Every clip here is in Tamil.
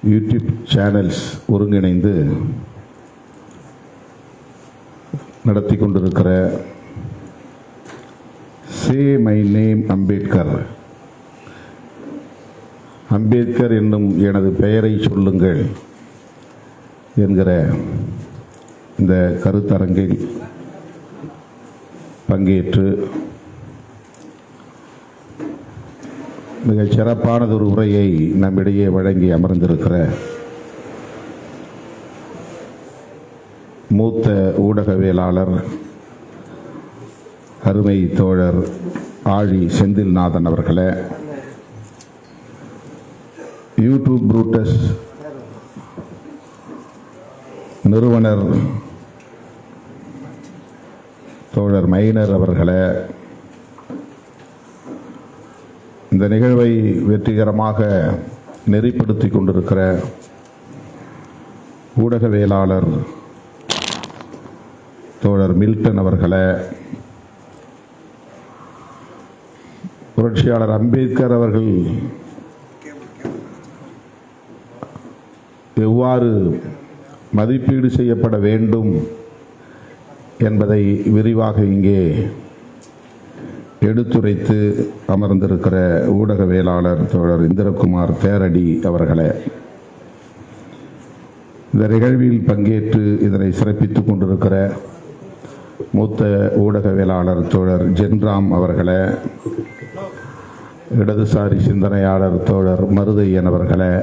யூடியூப் சேனல்ஸ் ஒருங்கிணைந்து நடத்தி கொண்டிருக்கிற சே மை நேம் அம்பேத்கர், அம்பேத்கர் என்னும் எனது பெயரை சொல்லுங்கள் என்கிற இந்த கருத்தரங்கில் பங்கேற்று மிகச் சிறப்பானதொரு உரையை நம்மிடையே வழங்கி அமர்ந்திருக்கிற மூத்த ஊடகவியலாளர் அருமை தோழர் ஆழி செந்தில்நாதன் அவர்களே, யூடியூப் புரூட்டஸ் நிறுவனர் தோழர் மைனர் அவர்களே, இந்த நிகழ்வை வெற்றிகரமாக நெறிப்படுத்தி கொண்டிருக்கிற ஊடகவியலாளர் தோழர் மில்டன் அவர்களே, புரட்சியாளர் அம்பேத்கர் அவர்கள் எவ்வாறு மதிப்பீடு செய்யப்பட வேண்டும் என்பதை விரிவாக இங்கே எடுத்துரைத்து அமர்ந்திருக்கிற ஊடகவியலாளர் தோழர் இந்திரகுமார் தேரடி அவர்களே, இந்த நிகழ்வில் பங்கேற்று இதனை சிறப்பித்துக் கொண்டிருக்கிற மூத்த ஊடகவியலாளர் தோழர் ஜென்ராம் அவர்களே, இடதுசாரி சிந்தனையாளர் தோழர் மருதையன் அவர்களே,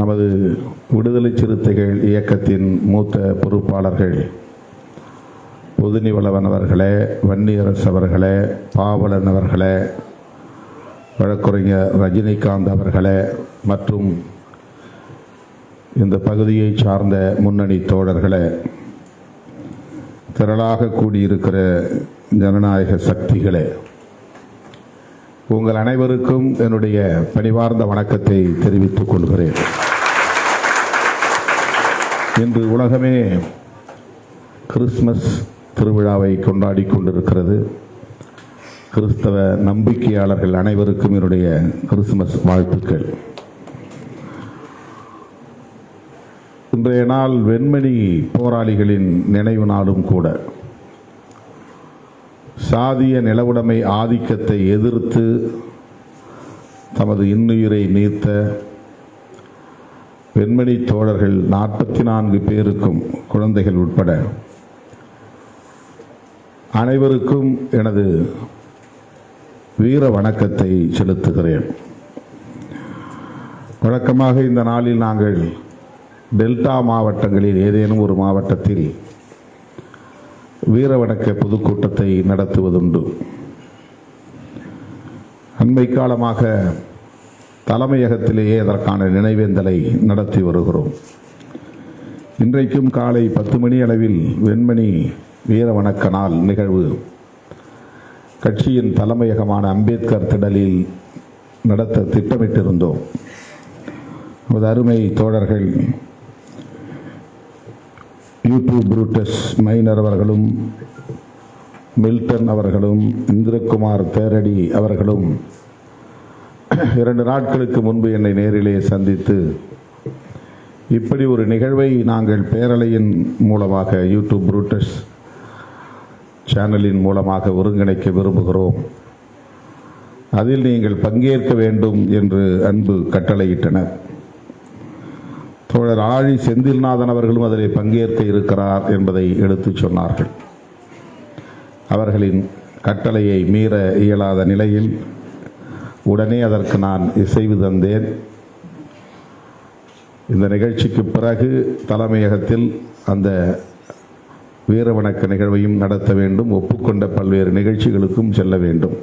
நமது விடுதலை சிறுத்தைகள் இயக்கத்தின் மூத்த பொறுப்பாளர்கள் பொதுநிவளவன் அவர்களே, வன்னியரசு அவர்களே, பாவலன் அவர்களே, வழக்குரைஞர் ரஜினிகாந்த் அவர்களே மற்றும் இந்த பகுதியை சார்ந்த முன்னணி தோழர்களே, திரளாக கூடியிருக்கிற ஜனநாயக சக்திகளே, உங்கள் அனைவருக்கும் என்னுடைய பணிவார்ந்த வணக்கத்தை தெரிவித்துக் கொள்கிறேன். இன்று உலகமே கிறிஸ்துமஸ் திருவிழாவை கொண்டாடி கொண்டிருக்கிறது. கிறிஸ்தவ நம்பிக்கையாளர்கள் அனைவருக்கும் என்னுடைய கிறிஸ்துமஸ் வாழ்த்துக்கள். இன்றைய நாள் வெண்மணி போராளிகளின் நினைவு நாளும் கூட. சாதிய நிலவுடைமை ஆதிக்கத்தை எதிர்த்து தமது இன்னுயிரை நீத்த வெண்மணி தோழர்கள் 44 பேருக்கும், குழந்தைகள் உட்பட அனைவருக்கும் எனது வீர வணக்கத்தை செலுத்துகிறேன். வழக்கமாக இந்த நாளில் நாங்கள் டெல்டா மாவட்டங்களில் ஏதேனும் ஒரு மாவட்டத்தில் வீர வணக்க பொதுக்கூட்டத்தை நடத்துவதுண்டு. அண்மை காலமாக தலைமையகத்திலேயே அதற்கான நினைவேந்தலை நடத்தி வருகிறோம். இன்றைக்கும் காலை 10 மணி அளவில் வெண்மணி வீர வணக்க நாள் நிகழ்வு கட்சியின் தலைமையகமான அம்பேத்கர் திடலில் நடத்த திட்டமிட்டிருந்தோம். நமது அருமை தோழர்கள் யூடியூப் புரூட்டஸ் மைனர் அவர்களும், மில்டன் அவர்களும், இந்திரகுமார் தேரடி அவர்களும் 2 நாட்களுக்கு முன்பு என்னை நேரிலே சந்தித்து இப்படி ஒரு நிகழ்வை நாங்கள் பேரலையின் மூலமாக, யூடியூப் புரூட்டஸ் சேனலின் மூலமாக ஒருங்கிணைக்க விரும்புகிறோம், அதில் நீங்கள் பங்கேற்க வேண்டும் என்று அன்பு கட்டளையிட்டனர். தோழர் ஆழி செந்தில்நாதன் அவர்களும் அதில் பங்கேற்க இருக்கிறார் என்பதை எடுத்துச் சொன்னார்கள். அவர்களின் கட்டளையை மீற இயலாத நிலையில் உடனே அதற்கு நான் இசைவு தந்தேன். இந்த நிகழ்ச்சிக்கு பிறகு தலைமையகத்தில் அந்த வீர வணக்க நிகழ்வையும் நடத்த வேண்டும், ஒப்புக்கொண்ட பல்வேறு நிகழ்ச்சிகளுக்கும் செல்ல வேண்டும்.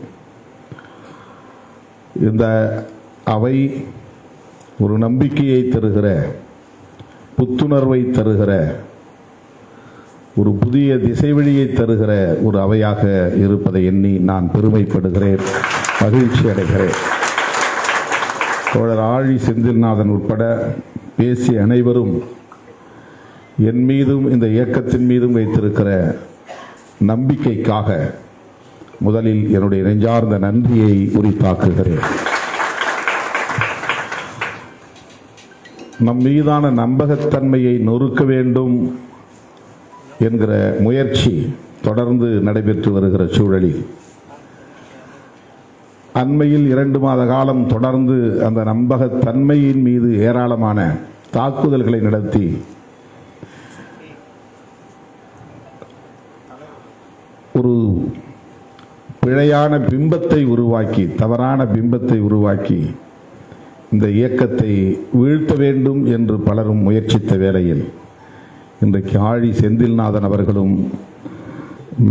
இந்த அவை ஒரு நம்பிக்கையை தருகிற, புத்துணர்வை தருகிற, ஒரு புதிய திசைவழியை தருகிற ஒரு அவையாக இருப்பதை எண்ணி நான் பெருமைப்படுகிறேன், மகிழ்ச்சி அடைகிறேன். தோழர் ஆழி செந்தில்நாதன் உட்பட பேசிய அனைவரும் என் மீதும் இந்த இயக்கத்தின் மீதும் வைத்திருக்கிற நம்பிக்கைக்காக முதலில் என்னுடைய நெஞ்சார்ந்த நன்றியை உரித்தாக்குகிறேன். நம் மீதான நம்பகத்தன்மையை நொறுக்க வேண்டும் என்கிற முயற்சி தொடர்ந்து நடைபெற்று வருகிற சூழலில் அண்மையில் 2 மாத காலம் தொடர்ந்து அந்த நம்பகத்தன்மையின் மீது ஏராளமான தாக்குதல்களை நடத்தி ஒரு பிழையான பிம்பத்தை உருவாக்கி, தவறான பிம்பத்தை உருவாக்கி இந்த இயக்கத்தை வீழ்த்த வேண்டும் என்று பலரும் முயற்சித்த வேளையில் இன்றைக்கு ஆழி செந்தில்நாதன் அவர்களும்,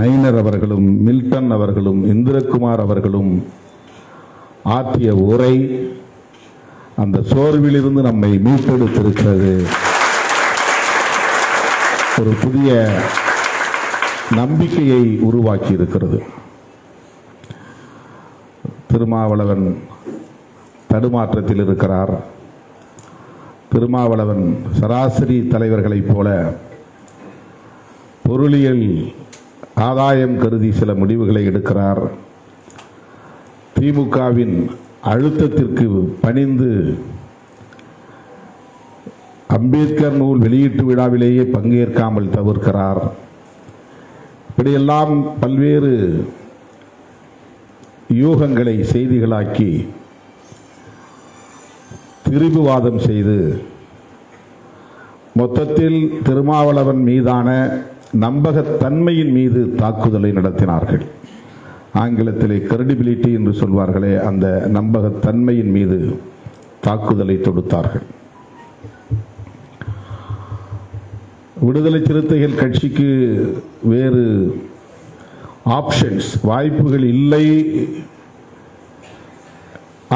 மைனர் அவர்களும், மில்டன் அவர்களும், இந்திரகுமார் அவர்களும் ஆற்றிய உரை அந்த சோர்விலிருந்து நம்மை மீட்டெடுத்திருக்கிறது. ஒரு புதிய நம்பிக்கையை உருவாக்கி இருக்கிறது. திருமாவளவன் தடுமாற்றத்தில் இருக்கிறார். திருமாவளவன் சராசரி தலைவர்களைப் போல பொருளியல் ஆதாயம் கருதி சில முடிவுகளை எடுக்கிறார். திமுகவின் அழுத்தத்திற்கு பணிந்து அம்பேத்கர் நூல் வெளியீட்டு விழாவிலேயே பங்கேற்காமல் தவிர்க்கிறார். இப்படியெல்லாம் பல்வேறு யூகங்களை செய்திகளாக்கி திரிபுவாதம் செய்து மொத்தத்தில் திருமாவளவன் மீதான நம்பகத்தன்மையின் மீது தாக்குதலை நடத்தினார்கள். ஆங்கிலத்திலே கிரெடிபிலிட்டி என்று சொல்வார்களே, அந்த நம்பகத்தன்மையின் மீது தாக்குதலை தொடுத்தார்கள். விடுதலை சிறுத்தைகள் கட்சிக்கு வேறு ஆப்ஷன்ஸ், வாய்ப்புகள் இல்லை.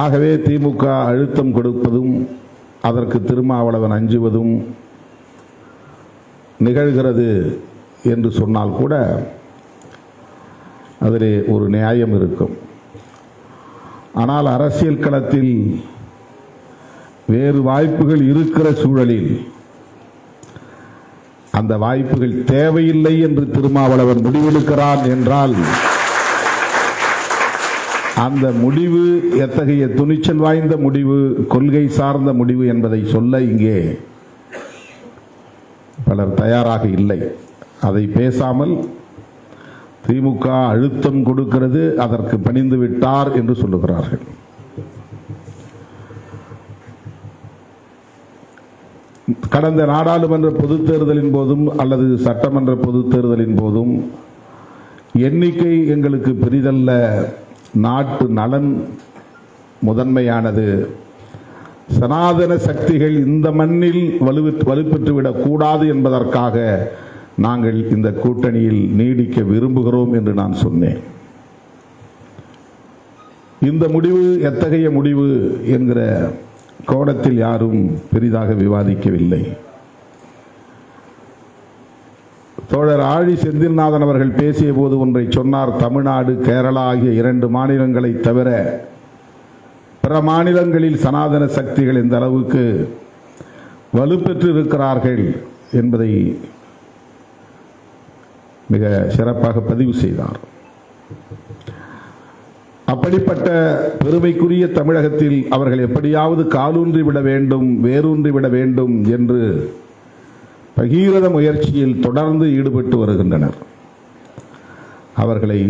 ஆகவே திமுக அழுத்தம் கொடுப்பதும் அதற்கு திருமாவளவன் அஞ்சுவதும் நிகழ்கிறது என்று சொன்னால் கூட அதிலே ஒரு நியாயம் இருக்கும். ஆனால் அரசியல் களத்தில் வேறு வாய்ப்புகள் இருக்கிற சூழலில் அந்த வாய்ப்புகள் தேவையில்லை என்று திருமாவளவன் முடிவெடுக்கிறான் என்றால் அந்த முடிவு எத்தகைய துணிச்சல் வாய்ந்த முடிவு, கொள்கை சார்ந்த முடிவு என்பதை சொல்ல இங்கே பலர் தயாராக இல்லை. அதை பேசாமல் திமுக அழுத்தம் கொடுக்கிறது, அதற்கு பணிந்து விட்டார் என்று சொல்லுகிறார்கள். கடந்த நாடாளுமன்ற பொதுத் தேர்தலின் போதும் அல்லது சட்டமன்ற பொதுத் தேர்தலின் போதும் எண்ணிக்கை எங்களுக்கு பெரிதல்ல, நாட்டு நலன் முதன்மையானது, சனாதன சக்திகள் இந்த மண்ணில் வலுப்பெற்றுவிடக் கூடாது என்பதற்காக நாங்கள் இந்த கூட்டணியில் நீடிக்க விரும்புகிறோம் என்று நான் சொன்னேன். இந்த முடிவு எத்தகைய முடிவு என்கிற கோணத்தில் யாரும் பெரிதாக விவாதிக்கவில்லை. தோழர் ஆழி செந்தில்நாதன் அவர்கள் பேசிய போது ஒன்றை சொன்னார். தமிழ்நாடு, கேரளா ஆகிய 2 மாநிலங்களை தவிர பிற மாநிலங்களில் சனாதன சக்திகள் எந்த அளவுக்கு வலுப்பெற்று இருக்கிறார்கள் என்பதை மிக சிறப்பாக பதிவு செய்தார். அப்படிப்பட்ட பெருமைக்குரிய தமிழகத்தில் அவர்கள் எப்படியாவது காலூன்றி விட வேண்டும், வேரூன்றி விட வேண்டும் என்று பகீரத முயற்சியில் தொடர்ந்து ஈடுபட்டு வருகின்றனர். அவர்களை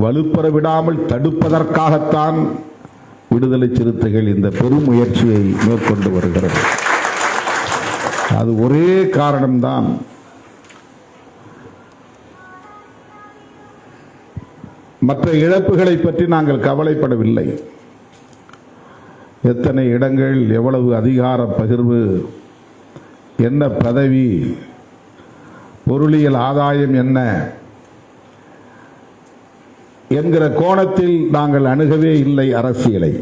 வலுப்பெற விடாமல் தடுப்பதற்காகத்தான் விடுதலை சிறுத்தைகள் இந்த பெரும் முயற்சியை மேற்கொண்டு வருகிறது. அது ஒரே காரணம்தான். மற்ற இழப்புகளை பற்றி நாங்கள் கவலைப்படவில்லை. எத்தனை இடங்கள், எவ்வளவு அதிகார பகிர்வு, என்ன பதவி, பொருளியல் ஆதாயம் என்ன என்கிற கோணத்தில் நாங்கள் அணுகவே இல்லை அரசியலை.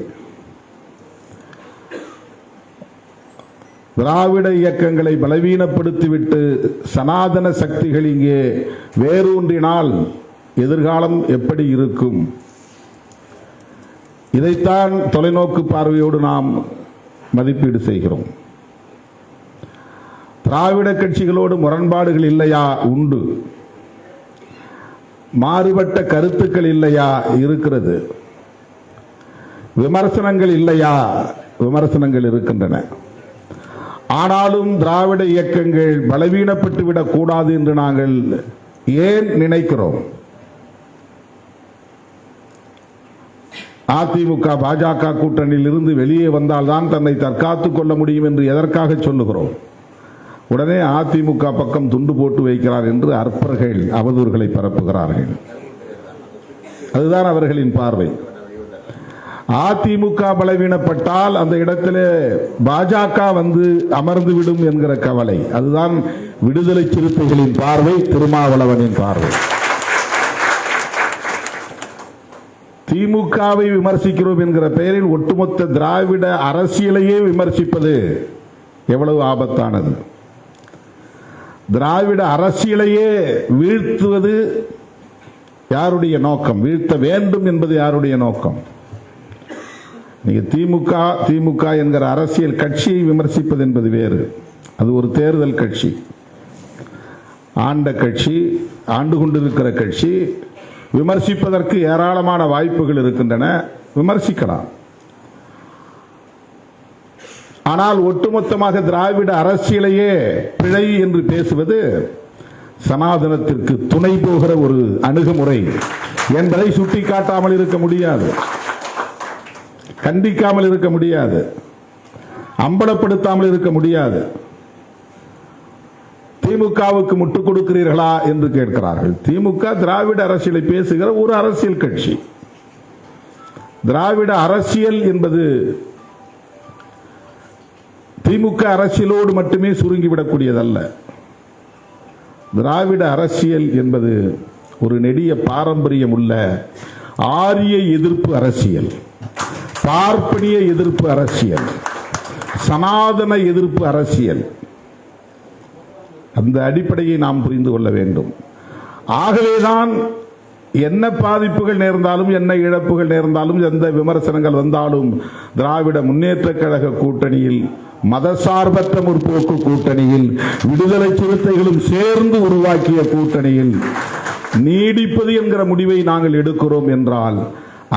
திராவிட இயக்கங்களை பலவீனப்படுத்திவிட்டு சனாதன சக்திகள் இங்கே வேரூன்றினால் எதிர்காலம் எப்படி இருக்கும்? இதைத்தான் தொலைநோக்கு பார்வையோடு நாம் மதிப்பீடு செய்கிறோம். திராவிட கட்சிகளோடு முரண்பாடுகள் இல்லையா? உண்டு. மாறுபட்ட கருத்துக்கள் இல்லையா? இருக்கிறது. விமர்சனங்கள் இல்லையா? விமர்சனங்கள் இருக்கின்றன. ஆனாலும் திராவிட இயக்கங்கள் பலவீனப்பட்டு விடக்கூடாது என்று நாங்கள் ஏன் நினைக்கிறோம்? அதிமுக பாஜக கூட்டணியில் இருந்து வெளியே வந்தால்தான் தன்னை தற்காத்துக் கொள்ள முடியும் என்று எதற்காக சொல்லுகிறோம்? உடனே அதிமுக பக்கம் துண்டு போட்டு வைக்கிறார் என்று அற்பர்கள் அவதூறுகளை பரப்புகிறார்கள். அதுதான் அவர்களின் பார்வை. அதிமுக பலவீனப்பட்டால் அந்த இடத்திலே பாஜக வந்து அமர்ந்துவிடும் என்கிற கவலை. அதுதான் விடுதலை சிறுத்தைகளின் பார்வை, திருமாவளவனின் பார்வை. திமுகவை விமர்சிக்கிறோம் என்கிற பெயரில் ஒட்டுமொத்த திராவிட அரசியலையே விமர்சிப்பது எவ்வளவு ஆபத்தானது! திராவிட அரசியலையே வீழ்த்துவது யாருடைய நோக்கம்? வீழ்த்த வேண்டும் என்பது யாருடைய நோக்கம்? நீங்க திமுக என்கிற அரசியல் கட்சியை விமர்சிப்பது என்பது வேறு. அது ஒரு தேர்தல் கட்சி, ஆண்ட கட்சி, ஆண்டு கொண்டிருக்கிற கட்சி. விமர்சிப்பதற்கு ஏராளமான வாய்ப்புகள் இருக்கின்றன, விமர்சிக்கலாம். ஆனால் ஒட்டுமொத்தமாக திராவிட அரசியலையே பிழை என்று பேசுவது சனாதனத்திற்கு துணை போகிற ஒரு அணுகுமுறை என்பதை சுட்டிக்காட்டாமல் இருக்க முடியாது, கண்டிக்காமல் இருக்க முடியாது, அம்பலப்படுத்தாமல் இருக்க முடியாது. திமுகவுக்கு முட்டுக் கொடுக்கிறீர்களா என்று கேட்கிறார்கள். திமுக திராவிட அரசியலை பேசுகிற ஒரு அரசியல் கட்சி. திராவிட அரசியல் என்பது திமுக அரசியலோடு மட்டுமே சுருங்கிவிடக்கூடியதல்ல. திராவிட அரசியல் என்பது ஒரு நெடிய பாரம்பரியம் உள்ள ஆரிய எதிர்ப்பு அரசியல், பார்ப்பனிய எதிர்ப்பு அரசியல், சனாதன எதிர்ப்பு அரசியல். அந்த அடிப்படையை நாம் புரிந்து கொள்ள வேண்டும். ஆகவேதான் என்ன பாதிப்புகள் நேர்ந்தாலும், என்ன இழப்புகள் நேர்ந்தாலும், எந்த விமர்சனங்கள் வந்தாலும் திராவிட முன்னேற்ற கழக கூட்டணியில், மதசார்பற்ற முற்போக்கு கூட்டணியில், விடுதலை சிறுத்தைகளும் சேர்ந்து உருவாக்கிய கூட்டணியில் நீடிப்பது என்கிற முடிவை நாங்கள் எடுக்கிறோம் என்றால்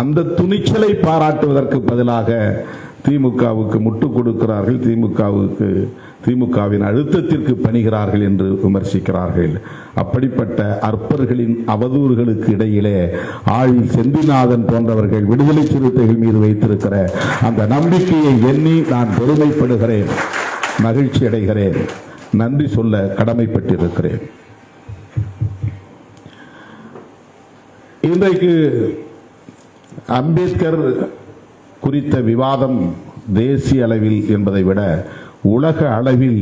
அந்த துணிச்சலை பாராட்டுவதற்கு பதிலாக திமுகவுக்கு முட்டுக் கொடுக்கிறார்கள், திமுகவின் அழுத்தத்திற்கு பணிகிறார்கள் என்று விமர்சிக்கிறார்கள். அப்படிப்பட்ட அற்பர்களின் அவதூறுகளுக்கு இடையிலே ஆழி செந்திநாதன் போன்றவர்கள் விடுதலை சிறுத்தைகள் மீது வைத்திருக்கிற அந்த நம்பிக்கையை எண்ணி நான் பெருமைப்படுகிறேன், மகிழ்ச்சி அடைகிறேன், நன்றி சொல்ல கடமைப்பட்டிருக்கிறேன். இன்றைக்கு அம்பேத்கர் குறித்த விவாதம் தேசிய அளவில் என்பதை விட உலக அளவில்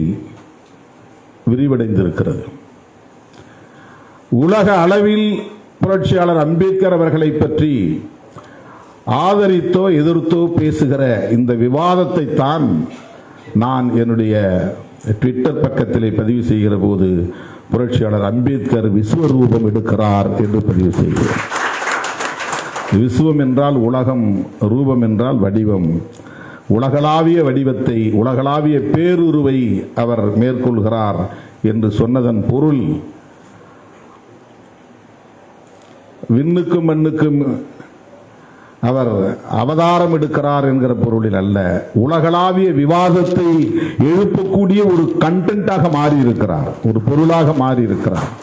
விரிவடைந்திருக்கிறது. உலக அளவில் புரட்சியாளர் அம்பேத்கர் அவர்களை பற்றி ஆதரித்தோ எதிர்த்தோ பேசுகிற இந்த விவாதத்தை தான் நான் என்னுடைய ட்விட்டர் பக்கத்திலே பதிவு செய்கிற போது புரட்சியாளர் அம்பேத்கர் விஸ்வரூபம் எடுக்கிறார் என்று பதிவு செய்கிறேன். விஸ்வம் என்றால் உலகம், ரூபம் என்றால் வடிவம். உலகளாவிய வடிவத்தை, உலகளாவிய பேருருவை அவர் மேற்கொள்கிறார் என்று சொன்னதன் பொருள் விண்ணுக்கும் மண்ணுக்கும் அவர் அவதாரம் எடுக்கிறார் என்கிற பொருளில் அல்ல, உலகளாவிய விவாதத்தை எழுப்பக்கூடிய ஒரு கண்டென்ட்டாக மாறியிருக்கிறார், ஒரு பொருளாக மாறியிருக்கிறார்.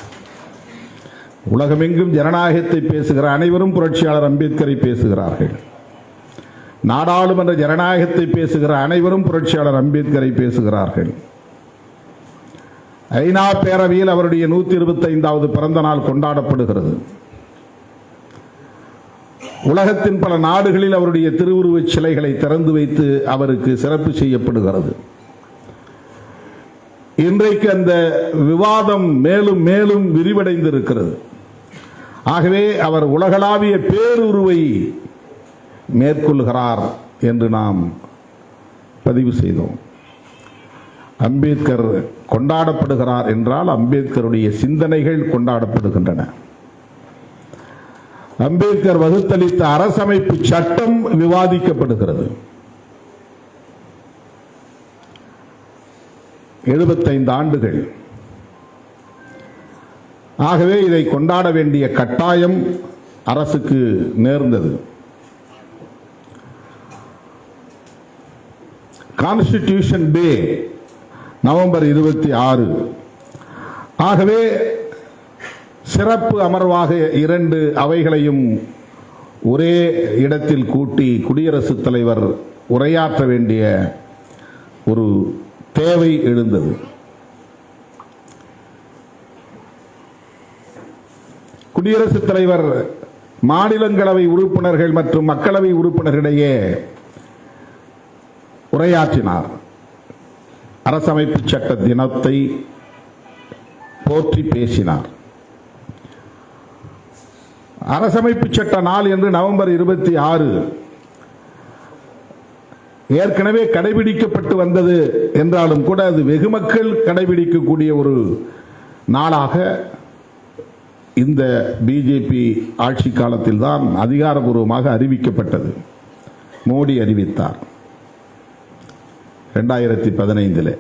உலகமெங்கும் ஜனநாயகத்தை பேசுகிற அனைவரும் புரட்சியாளர் அம்பேத்கரை பேசுகிறார்கள். நாடாளுமன்ற ஜனநாயகத்தை பேசுகிற அனைவரும் புரட்சியாளர் அம்பேத்கரை பேசுகிறார்கள். ஐநா பேரவையில் அவருடைய 125வது பிறந்த நாள் கொண்டாடப்படுகிறது. உலகத்தின் பல நாடுகளில் அவருடைய திருவுருவச் சிலைகளை திறந்து வைத்து அவருக்கு சிறப்பு செய்யப்படுகிறது. இன்றைக்கு அந்த விவாதம் மேலும் மேலும் விரிவடைந்திருக்கிறது. ஆகவே அவர் உலகளாவிய பேருருவை மேற்கொள்கிறார் என்று நாம் பதிவு செய்தோம். அம்பேத்கர் கொண்டாடப்படுகிறார் என்றால் அம்பேத்கருடைய சிந்தனைகள் கொண்டாடப்படுகின்றன. அம்பேத்கர் வகுத்தளித்த அரசமைப்பு சட்டம் விவாதிக்கப்படுகிறது. 75 ஆண்டுகள். ஆகவே இதை கொண்டாட வேண்டிய கட்டாயம் அரசுக்கு நேர்ந்தது. கான்ஸ்டிடியூஷன் டே நவம்பர் 26. ஆகவே சிறப்பு அமர்வாக 2 அவைகளையும் ஒரே இடத்தில் கூட்டி குடியரசுத் தலைவர் உரையாற்ற வேண்டிய ஒரு தேவை எழுந்தது. குடியரசுத் தலைவர் மாநிலங்களவை உறுப்பினர்கள் மற்றும் மக்களவை உறுப்பினர்களிடையே உரையாற்றினார். அரசமைப்பு சட்ட தினத்தை போற்றி பேசினார். அரசமைப்பு சட்ட நாள் என்று நவம்பர் 26 ஏற்கனவே கடைபிடிக்கப்பட்டு வந்தது என்றாலும் கூட அது வெகு மக்கள் கடைபிடிக்கக்கூடிய ஒரு நாளாக இந்த பிஜேபி ஆட்சி காலத்தில் தான் அதிகாரபூர்வமாக அறிவிக்கப்பட்டது. மோடி அறிவித்தார் 2015.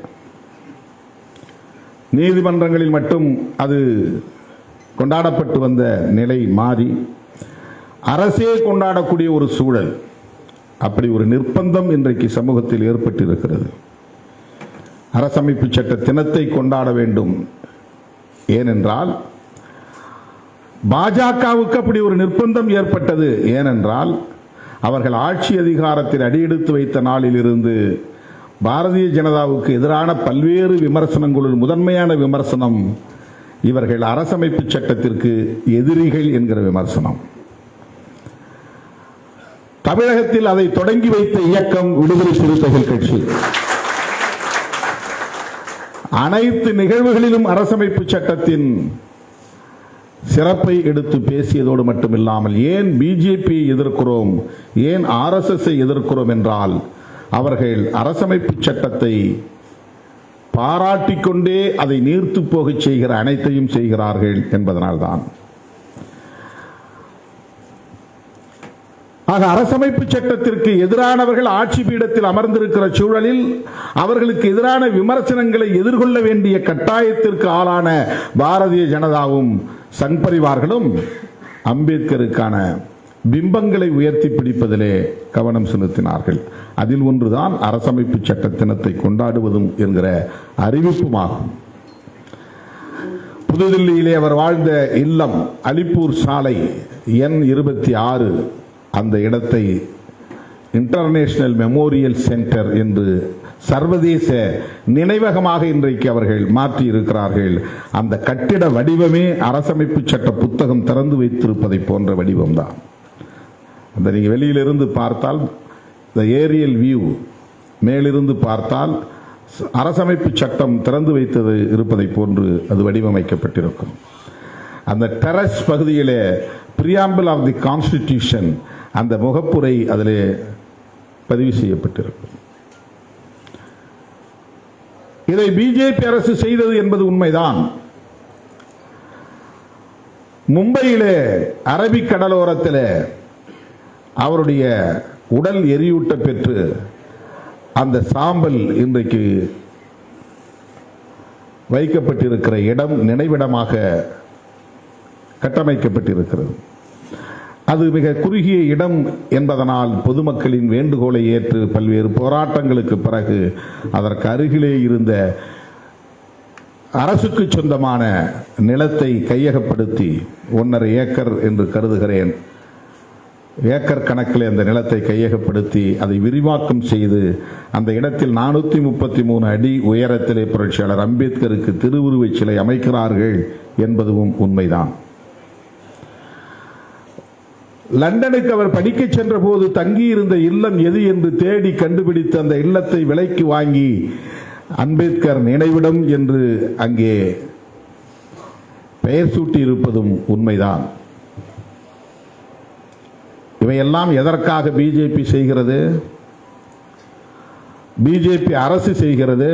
நீதிமன்றங்களில் மட்டும் அது கொண்டாடப்பட்டு வந்த நிலை மாறி அரசே கொண்டாடக்கூடிய ஒரு சூழல், அப்படி ஒரு நிர்பந்தம் இன்றைக்கு சமூகத்தில் ஏற்பட்டிருக்கிறது. அரசமைப்பு சட்ட தினத்தை கொண்டாட வேண்டும். ஏனென்றால் பாஜகவுக்கு அப்படி ஒரு நிர்பந்தம் ஏற்பட்டது. ஏனென்றால் அவர்கள் ஆட்சி அதிகாரத்தில் அடியெடுத்து வைத்த நாளில் இருந்து பாரதிய ஜனதாவுக்கு எதிரான பல்வேறு விமர்சனங்களுள் முதன்மையான விமர்சனம் இவர்கள் அரசமைப்பு சட்டத்திற்கு எதிரிகள் என்கிற விமர்சனம். தமிழகத்தில் அதை தொடங்கி வைத்த இயக்கம் விடுதலை சிறுத்தைகள் கட்சி. அனைத்து நிகழ்வுகளிலும் அரசமைப்பு சட்டத்தின் சிறப்பை எடுத்து பேசியதோடு மட்டுமில்லாமல் ஏன் பிஜேபி எதிர்க்கிறோம், ஏன் RSS எதிர்க்கிறோம் என்றால் அவர்கள் அரசமைப்பு சட்டத்தை பாராட்டிக்கொண்டே அதை நீர்த்து போகச் செய்கிற அனைத்தையும் செய்கிறார்கள் என்பதனால்தான். ஆக அரசமைப்பு சட்டத்திற்கு எதிரானவர்கள் ஆட்சி பீடத்தில் அமர்ந்திருக்கிற சூழலில் அவர்களுக்கு எதிரான விமர்சனங்களை எதிர்கொள்ள வேண்டிய கட்டாயத்திற்கு ஆளான பாரதிய ஜனதாவும் சங் பரிவார்களும் அம்பேத்கருக்கான பிம்பங்களை உயர்த்தி பிடிப்பதிலே கவனம் செலுத்தினார்கள். அதில் ஒன்றுதான் அரசமைப்பு சட்ட தினத்தை கொண்டாடுவதும் என்கிற அறிவிப்புமாகும். புதுதில்லியிலே அவர் வாழ்ந்த இல்லம் அலிப்பூர் சாலை எண் 26, அந்த இடத்தை இன்டர்நேஷனல் மெமோரியல் சென்டர் என்று சர்வதேச நினைவகமாக இன்றைக்கு அவர்கள் மாற்றி இருக்கிறார்கள். அந்த கட்டிட வடிவமே அரசமைப்பு சட்ட புத்தகம் திறந்து வைத்திருப்பதை போன்ற வடிவம்தான். அந்த நீங்கள் வெளியிலிருந்து பார்த்தால் இந்த ஏரியல் வியூ, மேலிருந்து பார்த்தால் அரசமைப்பு சட்டம் திறந்து வைத்தது இருப்பதை போன்று அது வடிவமைக்கப்பட்டிருக்கும். அந்த டெரஸ் பகுதியிலே பிரியாம்பிள் ஆஃப் தி கான்ஸ்டிடியூஷன் அந்த முகப்புரை அதிலே பதிவு செய்யப்பட்டிருக்கும். இதை பிஜேபி அரசு செய்தது என்பது உண்மைதான். மும்பையிலே அரபிக் கடலோரத்தில் அவருடைய உடல் எரியூட்ட பெற்று அந்த சாம்பல் இன்றைக்கு வைக்கப்பட்டிருக்கிற இடம் நினைவிடமாக கட்டமைக்கப்பட்டிருக்கிறது. அது மிக குறுகிய இடம் என்பதனால் பொதுமக்களின் வேண்டுகோளை ஏற்று பல்வேறு போராட்டங்களுக்கு பிறகு அதற்கு அருகிலே இருந்த அரசுக்கு சொந்தமான நிலத்தை கையகப்படுத்தி 1.5 ஏக்கர் என்று கருதுகிறேன், ஏக்கர் கணக்கில் அந்த நிலத்தை கையகப்படுத்தி அதை விரிவாக்கம் செய்து அந்த இடத்தில் 433 அடி உயரத்திலே புரட்சியாளர் அம்பேத்கருக்கு திருவுருவச் சிலை அமைக்கிறார்கள் என்பதும் உண்மைதான். லண்டனுக்கு அவர் படிக்க சென்ற போது தங்கியிருந்த இல்லம் எது என்று தேடி கண்டுபிடித்து அந்த இல்லத்தை விலைக்கு வாங்கி அம்பேத்கர் நினைவிடம் என்று அங்கே பெயர் சூட்டி இருப்பதும் உண்மைதான். இவையெல்லாம் எதற்காக பிஜேபி செய்கிறது? பிஜேபி அரசு செய்கிறது.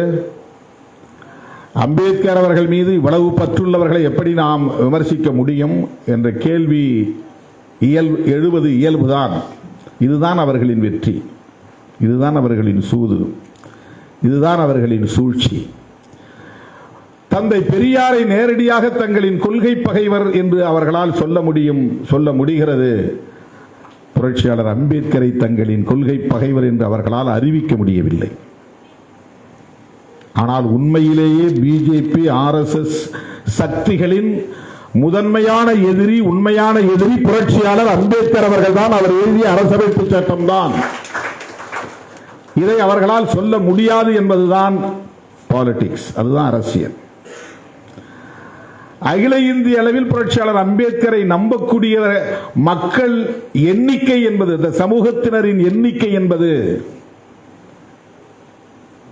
அம்பேத்கர் அவர்கள் மீது இவ்வளவு பற்றுள்ளவர்களை எப்படி நாம் விமர்சிக்க முடியும் என்ற கேள்வி எழுவது இயல்புதான். இதுதான் அவர்களின் வெற்றி, இதுதான் அவர்களின் சூது, இதுதான் அவர்களின் சூழ்ச்சி. தந்தை பெரியாரை நேரடியாக தங்களின் கொள்கை பகைவர் என்று அவர்களால் சொல்ல முடிகிறது. புரட்சியாளர் அம்பேத்கரை தங்களின் கொள்கை பகைவர் என்று அவர்களால் அறிவிக்க முடியவில்லை. ஆனால் உண்மையிலேயே பிஜேபி RSS சக்திகளின் முதன்மையான எதிரி, உண்மையான எதிரி புரட்சியாளர் அம்பேத்கர் அவர்கள் தான். அவர் எழுதிய அரசமைப்பு சட்டம் தான். இதை அவர்களால் சொல்ல முடியாது என்பதுதான் பாலிடிக்ஸ், அதுதான் அரசியல். அகில இந்திய அளவில் புரட்சியாளர் அம்பேத்கரை நம்பக்கூடிய மக்கள் எண்ணிக்கை என்பது, இந்த சமூகத்தினரின் எண்ணிக்கை என்பது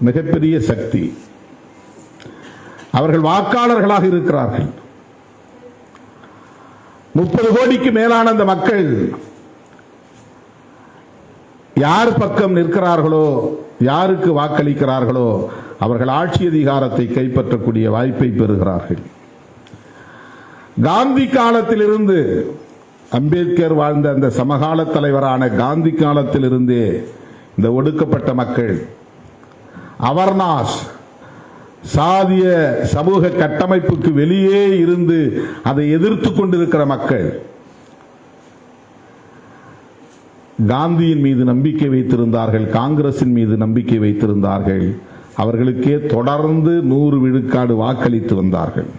மிகப்பெரிய சக்தி. அவர்கள் வாக்காளர்களாக இருக்கிறார்கள். 30 கோடிக்கு மேலான அந்த மக்கள் யார் பக்கம் நிற்கிறார்களோ, யாருக்கு வாக்களிக்கிறார்களோ அவர்கள் ஆட்சி அதிகாரத்தை கைப்பற்றக்கூடிய வாய்ப்பை பெறுகிறார்கள். காந்தி காலத்திலிருந்து, அம்பேத்கர் வாழ்ந்த அந்த சமகால தலைவரான காந்தி காலத்திலிருந்தே இந்த ஒடுக்கப்பட்ட மக்கள், அவர்னாஸ் சாதிய சமூக கட்டமைப்புக்கு வெளியே இருந்து அதை எதிர்த்து கொண்டிருக்கிற மக்கள் காந்தியின் மீது நம்பிக்கை வைத்திருந்தார்கள், காங்கிரசின் மீது நம்பிக்கை வைத்திருந்தார்கள். அவர்களுக்கே தொடர்ந்து 100 விழுக்காடு வாக்களித்து வந்தார்கள்.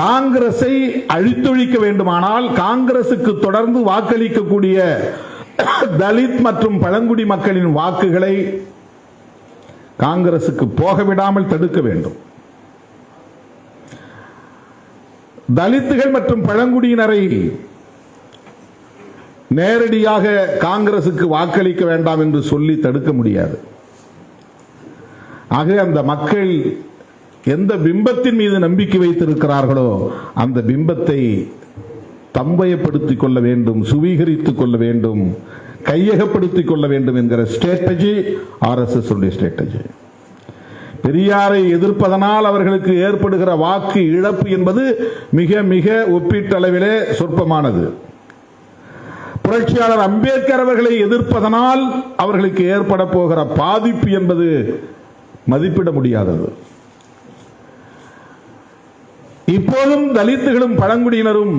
காங்கிரஸை அழித்தொழிக்க வேண்டுமானால் காங்கிரசுக்கு தொடர்ந்து வாக்களிக்கக்கூடிய தலித் மற்றும் பழங்குடி மக்களின் வாக்குகளை காங்கிரசுக்கு போக விடாமல் தடுக்க வேண்டும். தலித்துகள் மற்றும் பழங்குடியினரை நேரடியாக காங்கிரசுக்கு வாக்களிக்க வேண்டாம் என்று சொல்லி தடுக்க முடியாது. ஆக அந்த மக்கள் எந்த பிம்பத்தின் மீது நம்பிக்கை வைத்திருக்கிறார்களோ அந்த பிம்பத்தை தம்பயப்படுத்திக் கொள்ள வேண்டும், சுவீகரித்துக் கொள்ள வேண்டும், கையகப்படுத்திக் கொள்ள வேண்டும் என்கிற ஸ்ட்ராட்டஜி RSS உடைய ஸ்ட்ராட்டஜி. பெரியாரை எதிர்ப்பதனால் அவர்களுக்கு ஏற்படுகிற வாக்கு இழப்பு என்பது மிக மிக ஒப்பீட்டளவிலே சொற்பமானது. புரட்சியாளர் அம்பேத்கர் அவர்களை எதிர்ப்பதனால் அவர்களுக்கு ஏற்பட போகிற பாதிப்பு என்பது மதிப்பிட முடியாதது. இப்போதும் தலித்துகளும் பழங்குடியினரும்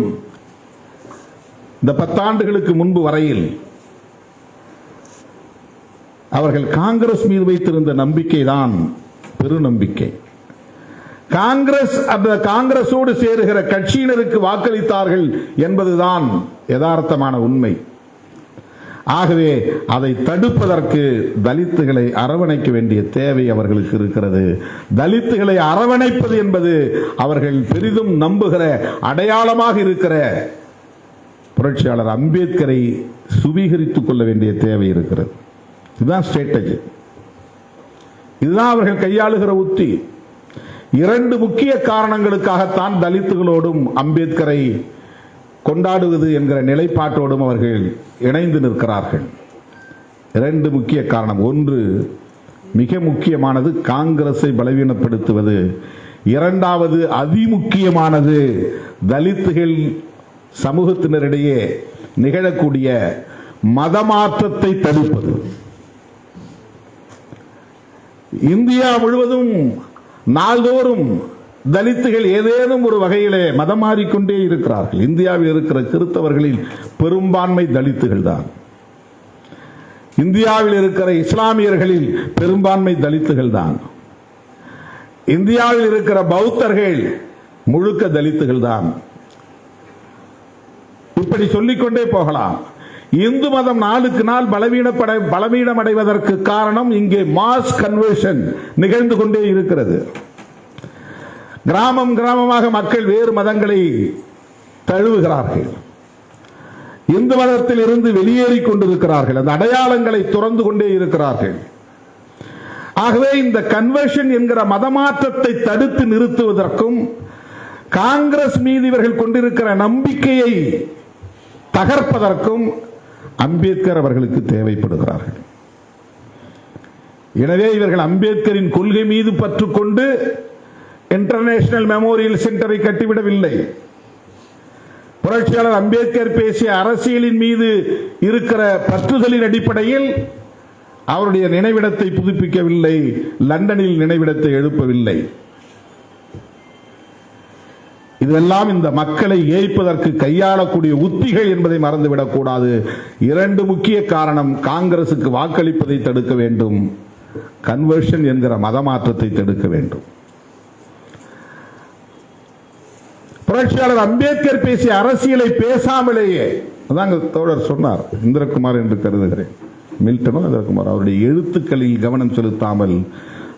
இந்த 10 ஆண்டுகளுக்கு முன்பு வரையில் அவர்கள் காங்கிரஸ் மீது வைத்திருந்த நம்பிக்கை தான் பெருநம்பிக்கை. காங்கிரஸோடு சேருகிற கட்சியினருக்கு வாக்களித்தார்கள் என்பதுதான் யதார்த்தமான உண்மை. ஆகவே அதை தடுப்பதற்கு தலித்துகளை அரவணைக்க வேண்டிய தேவை அவர்களுக்கு இருக்கிறது. தலித்துகளை அரவணைப்பது என்பது அவர்கள் பெரிதும் நம்புகிற அடையாளமாக இருக்கிற புரட்சியாளர் அம்பேத்கரை சுவீகரித்துக் கொள்ள வேண்டிய தேவை இருக்கிறது. இதுதான் ஸ்ட்ராட்டஜி, இதுதான் அவர்கள் கையாளுகிற உத்தி. 2 முக்கிய காரணங்களுக்காகத்தான் தலித்துகளோடும் அம்பேத்கரை கொண்டாடுவது என்கிற நிலைப்பாட்டோடும் அவர்கள் இணைந்து நிற்கிறார்கள். 2 முக்கிய காரணம். ஒன்று மிக முக்கியமானது காங்கிரஸை பலவீனப்படுத்துவது. 2வது அதிமுக்கியமானது தலித்துகள் சமூகத்தினரிடையே நிகழக்கூடிய மதமாற்றத்தை தடுப்பது. இந்தியா முழுவதும் நாள்தோறும் தலித்துகள் ஏதேனும் ஒரு வகையிலே மதம் மாறிக்கொண்டே இருக்கிறார்கள். இந்தியாவில் இருக்கிற கிறிஸ்தவர்களில் பெரும்பான்மை தலித்துகள் தான். இந்தியாவில் இருக்கிற இஸ்லாமியர்களில் பெரும்பான்மை தலித்துகள் தான். இந்தியாவில் இருக்கிற பௌத்தர்கள் முழுக்க தலித்துகள் தான். இப்படி சொல்லிக்கொண்டே போகலாம். இந்து மதம் நாளுக்கு நாள் பலவீனமடைவதற்கு காரணம் இங்கே மாஸ் கன்வர்ஷன் நிகழ்ந்து கொண்டே இருக்கிறது. கிராமம் கிராமமாக மக்கள் வேறு மதங்களை தழுவுகிறார்கள். இந்து மதத்தில் இருந்து வெளியேறிக் கொண்டிருக்கிறார்கள். அந்த அடையாளங்களை துறந்து கொண்டே இருக்கிறார்கள். ஆகவே இந்த கன்வர்ஷன் என்கிற மதமாற்றத்தை தடுத்து நிறுத்துவதற்கும் காங்கிரஸ் மீது இவர்கள் கொண்டிருக்கிற நம்பிக்கையை தகர்ப்பதற்கும் அம்பேத்கர் அவர்களுக்கு தேவைப்படுகிறார்கள். எனவே இவர்கள் அம்பேத்கரின் கொள்கை மீது பற்றுக்கொண்டு இன்டர்நேஷனல் மெமோரியல் சென்டரை கட்டிவிடவில்லை. புரட்சியாளர் அம்பேத்கர் பேசிய அரசியலின் மீது இருக்கிற பற்றுதலின் அடிப்படையில் அவருடைய நினைவிடத்தை புதுப்பிக்கவில்லை, லண்டனில் நினைவிடத்தை எழுப்பவில்லை. இதெல்லாம் இந்த மக்களை ஏய்ப்பதற்கு கையாளக்கூடிய உத்திகள் என்பதை மறந்துவிடக் கூடாது. 2 முக்கிய காரணம், காங்கிரசுக்கு வாக்களிப்பதை தடுக்க வேண்டும். கன்வர்ஷன் என்கிற மத மாற்றத்தை தடுக்க வேண்டும். புரட்சியாளர் அம்பேத்கர் பேசிய அரசியலை பேசாமலேயே, அதான் தோழர் சொன்னார், இந்திரகுமார் என்று கருதுகிறேன், மில்டனும் இந்திரகுமார், அவருடைய எழுத்துக்களில் கவனம் செலுத்தாமல்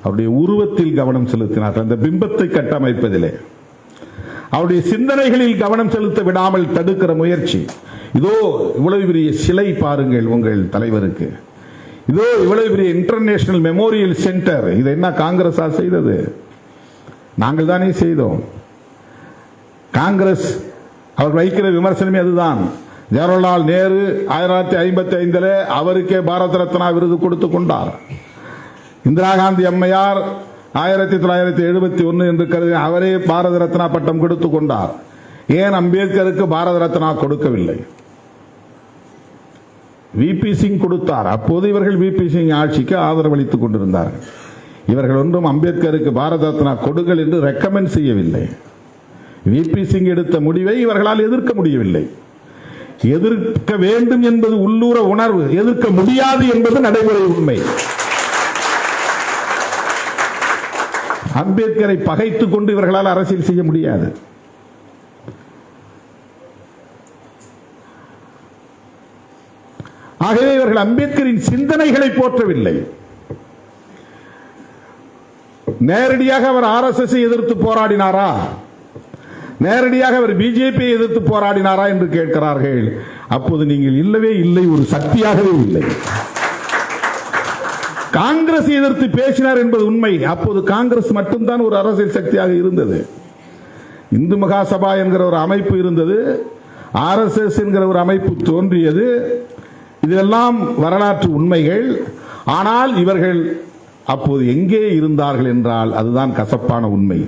அவருடைய உருவத்தில் கவனம் செலுத்தினார். அந்த பிம்பத்தை கட்டமைப்பதிலே அவருடைய சிந்தனைகளில் கவனம் செலுத்த விடாமல் தடுக்கிற முயற்சி. இதோ இவ்வளவு பெரிய சிலை பாருங்கள் உங்கள் தலைவருக்கு, இதோ இவ்வளவு பெரிய இன்டர்நேஷனல் மெமோரியல் சென்டர், இதை என்ன காங்கிரஸா செய்தது? நாங்கள் தானே செய்தோம். காங்கிரஸ் அவர் வைக்கிற விமர்சனமே அதுதான். ஜவஹர்லால் நேரு 1955 அவருக்கே பாரத ரத்னா விருது கொடுத்து கொண்டார். இந்திரா காந்தி அம்மையார் 1971 என்று கருதி அவரே பாரத ரத்னா பட்டம் கொடுத்து கொண்டார். ஏன் அம்பேத்கருக்கு பாரத ரத்னா கொடுக்கவில்லை? விபி சிங் கொடுத்தார். அப்போது இவர்கள் விபி சிங் ஆட்சிக்கு ஆதரவளித்துக் கொண்டிருந்தார்கள். இவர்கள் ஒன்றும் அம்பேத்கருக்கு பாரத ரத்னா கொடுங்கள் என்று ரெக்கமெண்ட் செய்யவில்லை. விபி சிங் எடுத்த முடிவை இவர்களால் எதிர்க்க முடியவில்லை. எதிர்க்க வேண்டும் என்பது உள்ளூர உணர்வு, எதிர்க்க முடியாது என்பது நடைமுறை உண்மை. அம்பேத்கரை பகைத்துக் கொண்டு இவர்களால் அரசியல் செய்ய முடியாது. ஆகவே இவர்கள் அம்பேத்கரின் சிந்தனைகளை போற்றவில்லை. நேரடியாக அவர் RSS எதிர்த்து போராடினாரா, நேரடியாக அவர் பிஜேபி எதிர்த்து போராடினாரா என்று கேட்கிறார்கள். அப்போது நீங்கள் இல்லவே இல்லை, ஒரு சக்தியாகவே இல்லை. காங்கிரஸ் எதிர்த்து பேசினார் என்பது உண்மை. அப்போது காங்கிரஸ் மட்டும்தான் ஒரு அரசியல் சக்தியாக இருந்தது. இந்து மகாசபா என்கிற ஒரு அமைப்பு இருந்தது, RSS என்கிற ஒரு அமைப்பு தோன்றியது. இதெல்லாம் வரலாற்று உண்மைகள். ஆனால் இவர்கள் அப்போது எங்கே இருந்தார்கள் என்றால் அதுதான் கசப்பான உண்மை.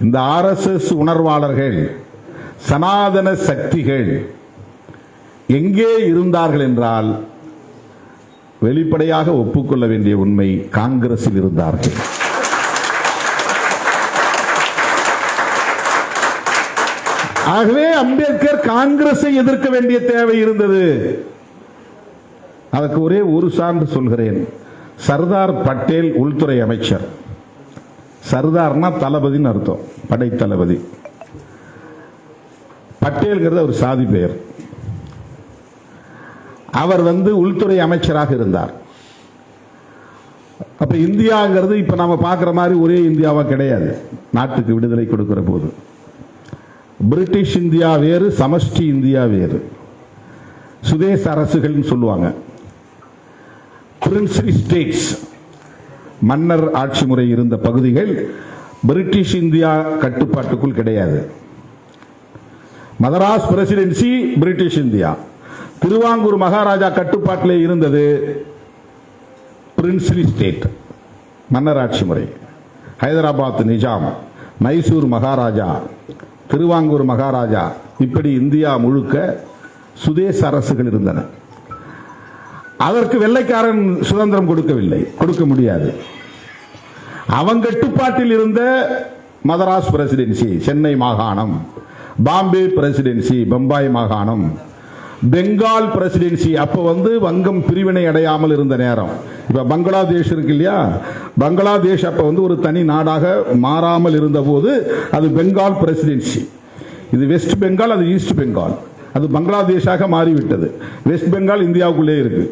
இந்த RSS உணர்வாளர்கள், சனாதன சக்திகள் எங்கே இருந்தார்கள் என்றால் வெளிப்படையாக ஒப்புக்கொள்ள வேண்டிய உண்மை, காங்கிரஸில் இருந்தார்கள். ஆகவே அம்பேத்கர் காங்கிரஸை எதிர்க்க வேண்டிய தேவை இருந்தது. அதற்கு ஒரே ஒரு சான்று சொல்கிறேன். சர்தார் பட்டேல் உள்துறை அமைச்சர். சர்தார்னா தளபதினு அர்த்தம், படை தளபதி. பட்டேல்ங்கிறது ஒரு சாதி பெயர். அவர் உள்துறை அமைச்சராக இருந்தார். அப்ப இந்தியாங்கிறது இப்ப நாம பார்க்கிற மாதிரி ஒரே இந்தியாவா கிடையாது. நாட்டுக்கு விடுதலை கொடுக்கிற போது பிரிட்டிஷ் இந்தியா வேறு, சமஷ்டி இந்தியா வேறு. சுதேச அரசுகள் சொல்லுவாங்க. பிரின்ஸ்லி ஸ்டேட்ஸ், மன்னர் ஆட்சி முறை இருந்த பகுதிகள் பிரிட்டிஷ் இந்தியா கட்டுப்பாட்டுக்குள் கிடையாது. Madras presidency British India. Thiruvankur Maharaja கட்டுப்பாட்டிலே இருந்தது பிரின்ஸ்லி ஸ்டேட், மன்னர் ஆட்சி முறை. ஹைதராபாத் நிஜாம், மைசூர் மகாராஜா, திருவாங்கூர் மகாராஜா, இப்படி இந்தியா முழுக்க சுதேச அரசுகள் இருந்தன. அதற்கு வெள்ளைக்காரன் சுதந்திரம் கொடுக்கவில்லை, கொடுக்க முடியாது. அவன் கட்டுப்பாட்டில் இருந்த மதராஸ் பிரசிடென்சி, சென்னை மாகாணம், பாம்பே பிரசிடென்சி, பம்பாய் மாகாணம், பெங்கால் பிரசிடென்சி. அப்ப வங்கம் பிரிவினை அடையாமல் இருந்த நேரம். இப்ப பங்களாதேஷ் இருக்கு இல்லையா, பங்களாதேஷ் அப்ப ஒரு தனி நாடாக மாறாமல் இருந்த போது அது பெங்கால் பிரசிடென்சி. இது வெஸ்ட் பெங்கால், அது ஈஸ்ட் பெங்கால். அது பங்களாதேஷாக மாறிவிட்டது. வெஸ்ட் பெங்கால் இந்தியாவுக்குள்ளே இருக்கு.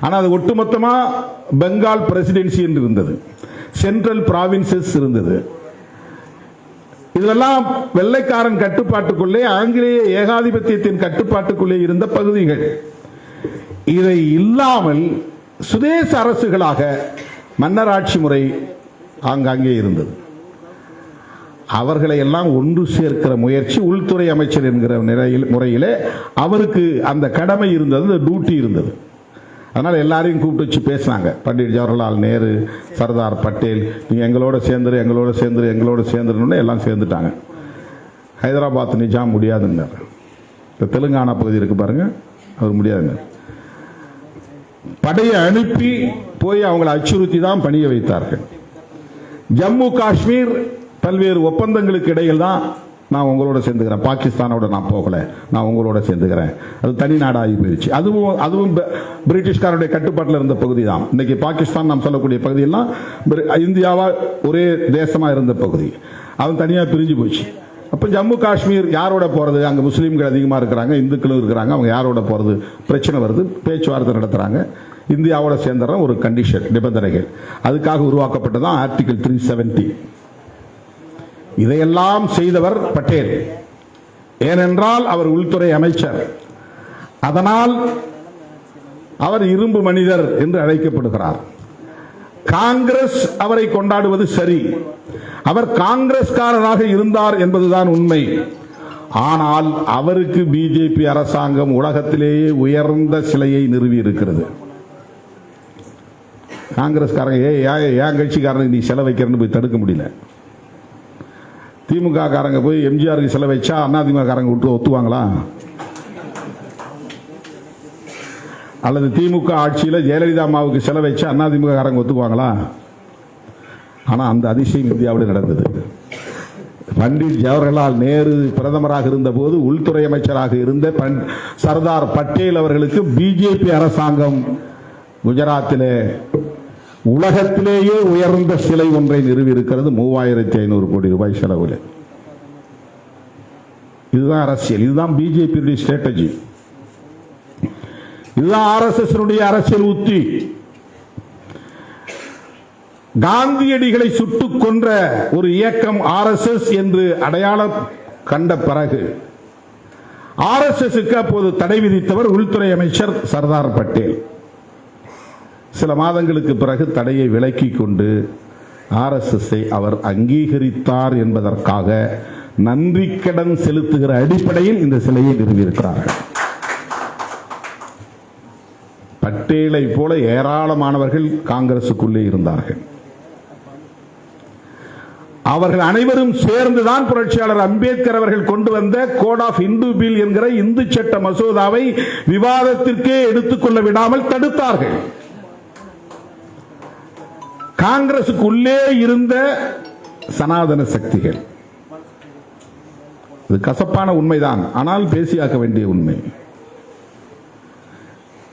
ஆனா அது ஒட்டுமொத்தமா பெங்கால் பிரசிடென்சி என்று இருந்தது. சென்ட்ரல் பிராவின்சஸ் இருந்தது. இதெல்லாம் வெள்ளைக்காரன் கட்டுப்பாட்டுக்குள்ளே, ஆங்கிலேய ஏகாதிபத்தியத்தின் கட்டுப்பாட்டுக்குள்ளே இருந்த பகுதிகள். இதை இல்லாமல் சுதேச அரசுகளாக மன்னர் ஆட்சி முறை ஆங்காங்கே இருந்தது. அவர்களை எல்லாம் ஒன்று சேர்க்கிற முயற்சி உள்துறை அமைச்சர் என்கிற முறையிலே அவருக்கு அந்த கடமை இருந்தது, அந்த டியூட்டி இருந்தது. அதனால எல்லாரையும் கூப்பிட்டு வச்சு பேசினாங்க. பண்டிட் ஜவஹர்லால் நேரு, சர்தார் பட்டேல், நீங்க எங்களோட சேர்ந்துரு, எங்களோட சேர்ந்துரு, எங்களோட சேர்ந்துருன்னு எல்லாம் சேர்ந்துட்டாங்க. ஹைதராபாத் நிஜாம் முடியாதுன்னார். இந்த தெலுங்கானா பகுதி இருக்கு பாருங்க, அவர் முடியாதுங்க. படையை அனுப்பி போய் அவங்களை அச்சுறுத்தி தான் பணிய வைத்தார்கள். ஜம்மு காஷ்மீர் பல்வேறு ஒப்பந்தங்களுக்கு இடையில் தான் நான் உங்களோட சேர்ந்துக்கிறேன், பாகிஸ்தானோட நான் போகல, நான் உங்களோட சேர்ந்துக்கிறேன். அது தனி நாடாகி போயிடுச்சு. அதுவும் பிரிட்டிஷ்காரருடைய கட்டுப்பாட்டில் இருந்த பகுதி தான். இன்னைக்கு பாகிஸ்தான் நாம் சொல்லக்கூடிய பகுதியெல்லாம் இந்தியாவா ஒரே தேசமா இருந்த பகுதி. அது தனியாக பிரிஞ்சு போச்சு. அப்போ ஜம்மு காஷ்மீர் யாரோட போறது? அங்கே முஸ்லீம்கள் அதிகமாக இருக்கிறாங்க, இந்துக்களும் இருக்கிறாங்க. அவங்க யாரோட போறது? பிரச்சனை வருது, பேச்சுவார்த்தை நடத்துறாங்க. இந்தியாவோட சேர்ந்துற ஒரு கண்டிஷன், நிபந்தனைகள். அதுக்காக உருவாக்கப்பட்டதான் ஆர்டிகல் 370. இதையெல்லாம் செய்தவர் பட்டேல். ஏனென்றால் அவர் உள்துறை அமைச்சர். அதனால் அவர் இரும்பு மனிதர் என்று அழைக்கப்படுகிறார். காங்கிரஸ் அவரை கொண்டாடுவது சரி, அவர் காங்கிரஸ்காரராக இருந்தார் என்பதுதான் உண்மை. ஆனால் அவருக்கு பிஜேபி அரசாங்கம் உலகத்திலேயே உயர்ந்த சிலையை நிறுவி இருக்கிறது. காங்கிரஸ்காரங்க ஏன் கட்சிக்காரனுக்கு நீ சிலை வைக்கிறன்னு போய் தடுக்க முடியல. திமுக காரங்க போய் எம்ஜிஆருக்கு சிலை வச்சா அதிமுக காரங்க விட்டு ஒத்துவாங்களா? அல்லது திமுக ஆட்சியில் ஜெயலலிதா அம்மாவுக்கு சிலை வச்சா அதிமுக காரங்க ஒத்துக்குவாங்களா? ஆனால் அந்த அதிசயம் இந்தியாவில் நடந்தது. பண்டிட் ஜவஹர்லால் நேரு பிரதமராக இருந்த போது உள்துறை அமைச்சராக இருந்த சர்தார் பட்டேல் அவர்களுக்கு பிஜேபி அரசாங்கம் குஜராத்திலே உலகத்திலேயே உயர்ந்த சிலை ஒன்றை நிறுவி இருக்கிறது. 3500 கோடி ரூபாய் செலவில். இதுதான் அரசியல், இதுதான் பிஜேபி ஸ்ட்ராட்டஜி, இதுதான் RSS அரசியல் உத்தி. காந்தியடிகளை சுட்டுக் கொன்ற ஒரு இயக்கம் RSS என்று அடையாளம் கண்ட பிறகு RSSக்கு அப்போது தடை விதித்தவர் உள்துறை அமைச்சர் சர்தார் பட்டேல். சில மாதங்களுக்கு பிறகு தடையை விலக்கிக் கொண்டு RSSஐ அவர் அங்கீகரித்தார் என்பதற்காக நன்றி கடன் செலுத்துகிற அடிப்படையில் இந்த சிலையை நிறுவியிருக்கிறார்கள். பட்டேலை போல ஏராளமானவர்கள் காங்கிரசுக்குள்ளே இருந்தார்கள். அவர்கள் அனைவரும் சேர்ந்துதான் புரட்சியாளர் அம்பேத்கர் அவர்கள் கொண்டு வந்த கோட் ஆஃப் இந்து பில் என்கிற இந்து சட்ட மசோதாவை விவாதத்திற்கே எடுத்துக்கொள்ள விடாமல் தடுத்தார்கள். காங்கிரசுக்குள்ளே இருந்த சனாதன சக்திகள். இது கசப்பான உண்மைதான், ஆனால் பேசியாக்க வேண்டிய உண்மை.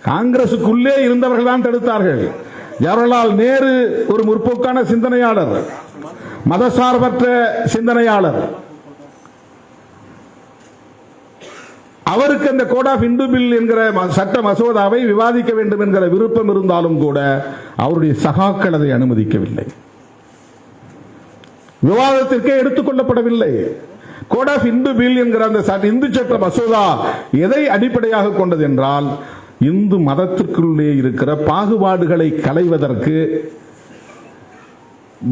காங்கிரசுக்குள்ளே இருந்தவர்கள் தான் தடுத்தார்கள். ஜவஹர்லால் நேரு ஒரு முற்போக்கான சிந்தனையாளர், மதசார்பற்ற சிந்தனையாளர். அவருக்கு அந்த கோட் ஆஃப் இந்து பில் என்கிற சட்ட மசோதாவை விவாதிக்க வேண்டும் என்கிற விருப்பம் இருந்தாலும் கூட அவருடைய சகாக்கள் அதை அனுமதிக்கவில்லை, விவாதத்திற்கே எடுத்துக் கொள்ளப்படவில்லை. கோட் ஆஃப் இந்து பில் என்கிற அந்த இந்து சட்ட மசோதா எதை அடிப்படையாக கொண்டது என்றால், இந்து மதத்திற்குள்ளே இருக்கிற பாகுபாடுகளை களைவதற்கு,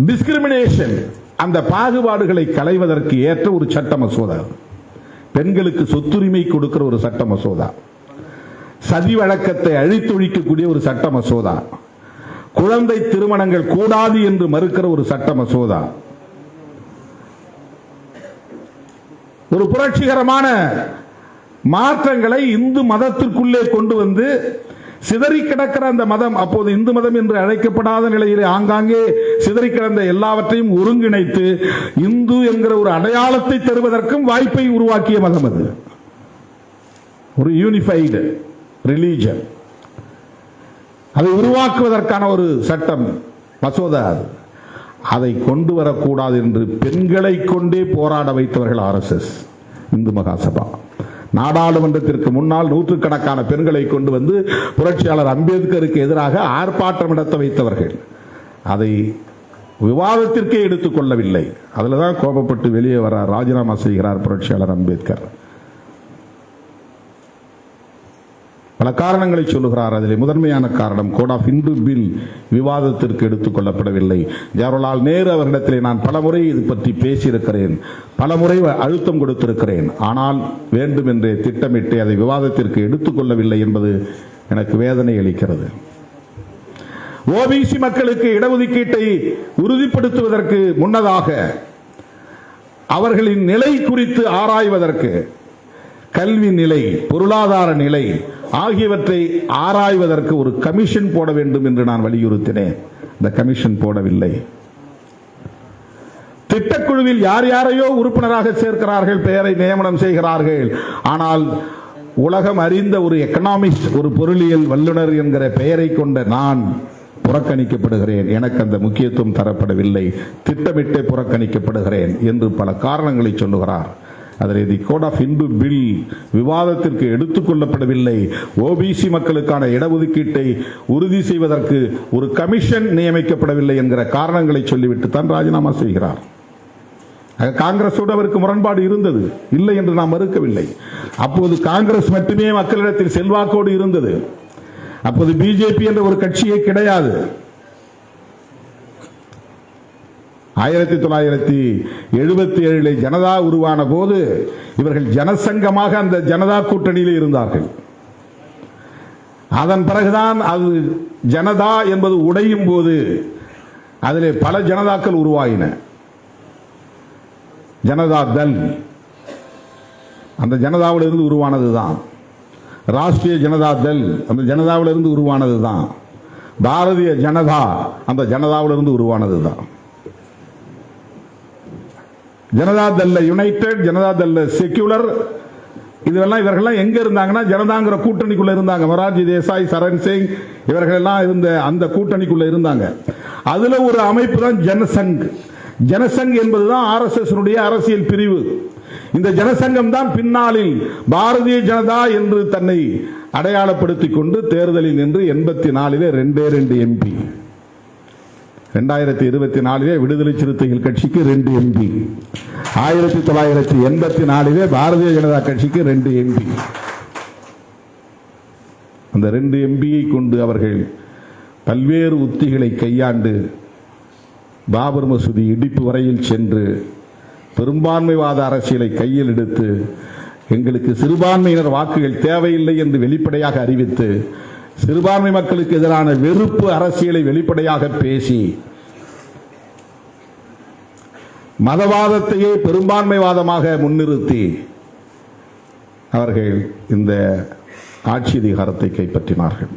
டிஸ்கிரிமினேஷன், அந்த பாகுபாடுகளை களைவதற்கு ஏற்ற ஒரு சட்ட மசோதா. பெண்களுக்கு சொத்துரிமை கொடுக்கிற ஒரு சட்ட மசோதா, சதி வழக்கத்தை அழித்தொழிக்கக்கூடிய ஒரு சட்ட மசோதா, குழந்தை திருமணங்கள் கூடாது என்று மறுக்கிற ஒரு சட்ட மசோதா, ஒரு புரட்சிகரமான மாற்றங்களை இந்து மதத்திற்குள்ளே கொண்டு வந்து சிதறி கிடக்கிற அந்த மதம், அப்போது இந்து மதம் என்று அழைக்கப்படாத நிலையிலே ஆங்காங்கே சிதறி கிடந்த எல்லாவற்றையும் ஒருங்கிணைத்து இந்து என்கிற ஒரு அடையாளத்தை தருவதற்கும் வாய்ப்பை உருவாக்கிய மதம் அது. ஒரு யூனிஃபைடு ரிலீஜன், அதை உருவாக்குவதற்கான ஒரு சட்டம் மசோதா. அதை கொண்டு வரக்கூடாது என்று பெண்களை கொண்டே போராட வைத்தவர்கள் RSS, இந்து மகாசபா. நாடாளுமன்றத்திற்கு முன்னால் நூற்றுக்கணக்கான பெண்களை கொண்டு வந்து புரட்சியாளர் அம்பேத்கருக்கு எதிராக ஆர்ப்பாட்டம் நடத்த வைத்தவர்கள். அதை விவாதத்திற்கே எடுத்துக் கொள்ளவில்லை. அதில் தான் கோபப்பட்டு வெளியே வர ராஜினாமா செய்கிறார் புரட்சியாளர் அம்பேத்கர். பல காரணங்களை சொல்லுகிறார். அதில் முதன்மையான காரணம் கோட் ஆஃப் இந்து பில் விவாதத்திற்கு எடுத்துக் கொள்ளப்படவில்லை. ஜவஹர்லால் நேரு அவர்களிடத்தில் நான் பலமுறை இது பற்றி பேசியிருக்கிறேன், பலமுறை அழுத்தம் கொடுத்திருக்கிறேன். ஆனால் வேண்டும் என்றே திட்டமிட்டு அதை விவாதத்திற்கு எடுத்துக் கொள்ளவில்லை என்பது எனக்கு வேதனை அளிக்கிறது. OBC மக்களுக்கு இடஒதுக்கீட்டை உறுதிப்படுத்துவதற்கு முன்னதாக அவர்களின் நிலை குறித்து ஆராய்வதற்கு, கல்வி நிலை, பொருளாதார நிலை ஆகியவற்றை ஆராய்வதற்கு ஒரு கமிஷன் போட வேண்டும் என்று நான் வலியுறுத்தினேன். இந்த கமிஷன் போடவில்லை. திட்டக்குழுவில் யார் யாரையோ உறுப்பினராக சேர்க்கிறார்கள், பெயரை நியமனம் செய்கிறார்கள். ஆனால் உலகம் அறிந்த ஒரு எக்கனாமிஸ்ட், ஒரு பொருளியல் வல்லுநர் என்கிற பெயரை கொண்ட நான் புறக்கணிக்கப்படுகிறேன், எனக்கு அந்த முக்கியத்துவம் தரப்படவில்லை, திட்டமிட்டே புறக்கணிக்கப்படுகிறேன் என்று பல காரணங்களை சொல்லுகிறார். அதில் தி கோட் ஆஃப் இந்து பில் விவாதத்திற்கு எடுத்துக்கொள்ளப்படவில்லை. ஓபிசி மக்களுக்கான இடஒதுக்கீட்டை உறுதி செய்வதற்கு ஒரு கமிஷன் நியமிக்கப்படவில்லை என்கிற காரணங்களை சொல்லிவிட்டு தான் ராஜினாமா செய்கிறார். காங்கிரஸோடு அவருக்கு முரண்பாடு இருந்தது, இல்லை என்று நாம் மறுக்கவில்லை. அப்போது காங்கிரஸ் மட்டுமே மக்களிடத்தில் செல்வாக்கோடு இருந்தது. அப்போது பிஜேபி என்ற ஒரு கட்சியே கிடையாது. 1977 ஜனதா உருவான போது இவர்கள் ஜனசங்கமாக அந்த ஜனதா கூட்டணியில் இருந்தார்கள். அதன் பிறகுதான் அது ஜனதா என்பது உடையும் போது அதிலே பல ஜனதாக்கள் உருவாயின. ஜனதா தள் அந்த ஜனதாவிலிருந்து உருவானதுதான். ராஷ்டிரிய ஜனதா தள் அந்த ஜனதாவிலிருந்து உருவானதுதான். பாரதிய ஜனதா அந்த ஜனதாவிலிருந்து உருவானதுதான். ஜனதா தள் யுனைடெட், ஜனதா தள் செக்யூலர், இதெல்லாம் இவர்கள்லாம் எங்க இருந்தாங்கன்னா ஜனதாங்கிற கூட்டணிக்குள்ள இருந்தாங்க. மொரார்ஜி தேசாய், சரண் சிங் இவர்கள் எல்லாம் இருந்த அந்த கூட்டணிக்குள்ள இருந்தாங்க. அதுல ஒரு அமைப்பு தான் ஜனசங். ஜனசங் என்பதுதான் RSS அரசியல் பிரிவு. இந்த ஜனசங்கம் தான் பின்னாளில் பாரதிய ஜனதா என்று தன்னை அடையாளப்படுத்திக் கொண்டு தேர்தலில் நின்று 84 2 MP, 2024 விடுதலை சிறுத்தைகள் கட்சிக்கு 2 MP, 1984 பாரதிய ஜனதா கட்சிக்கு 2 MP. அந்த 2 MPயை கொண்டு அவர்கள் பல்வேறு உத்திகளை கையாண்டு பாபர் மசூதி இடிப்பு வரையில் சென்று பெரும்பான்மைவாத அரசியலை கையில் எடுத்து எங்களுக்கு சிறுபான்மையினர் வாக்குகள் தேவையில்லை என்று வெளிப்படையாக அறிவித்து சிறுபான்மை மக்களுக்கு எதிரான வெறுப்பு அரசியலை வெளிப்படையாக பேசி மதவாதத்தையே பெரும்பான்மைவாதமாக முன்னிறுத்தி அவர்கள் இந்த ஆட்சி அதிகாரத்தை கைப்பற்றினார்கள்.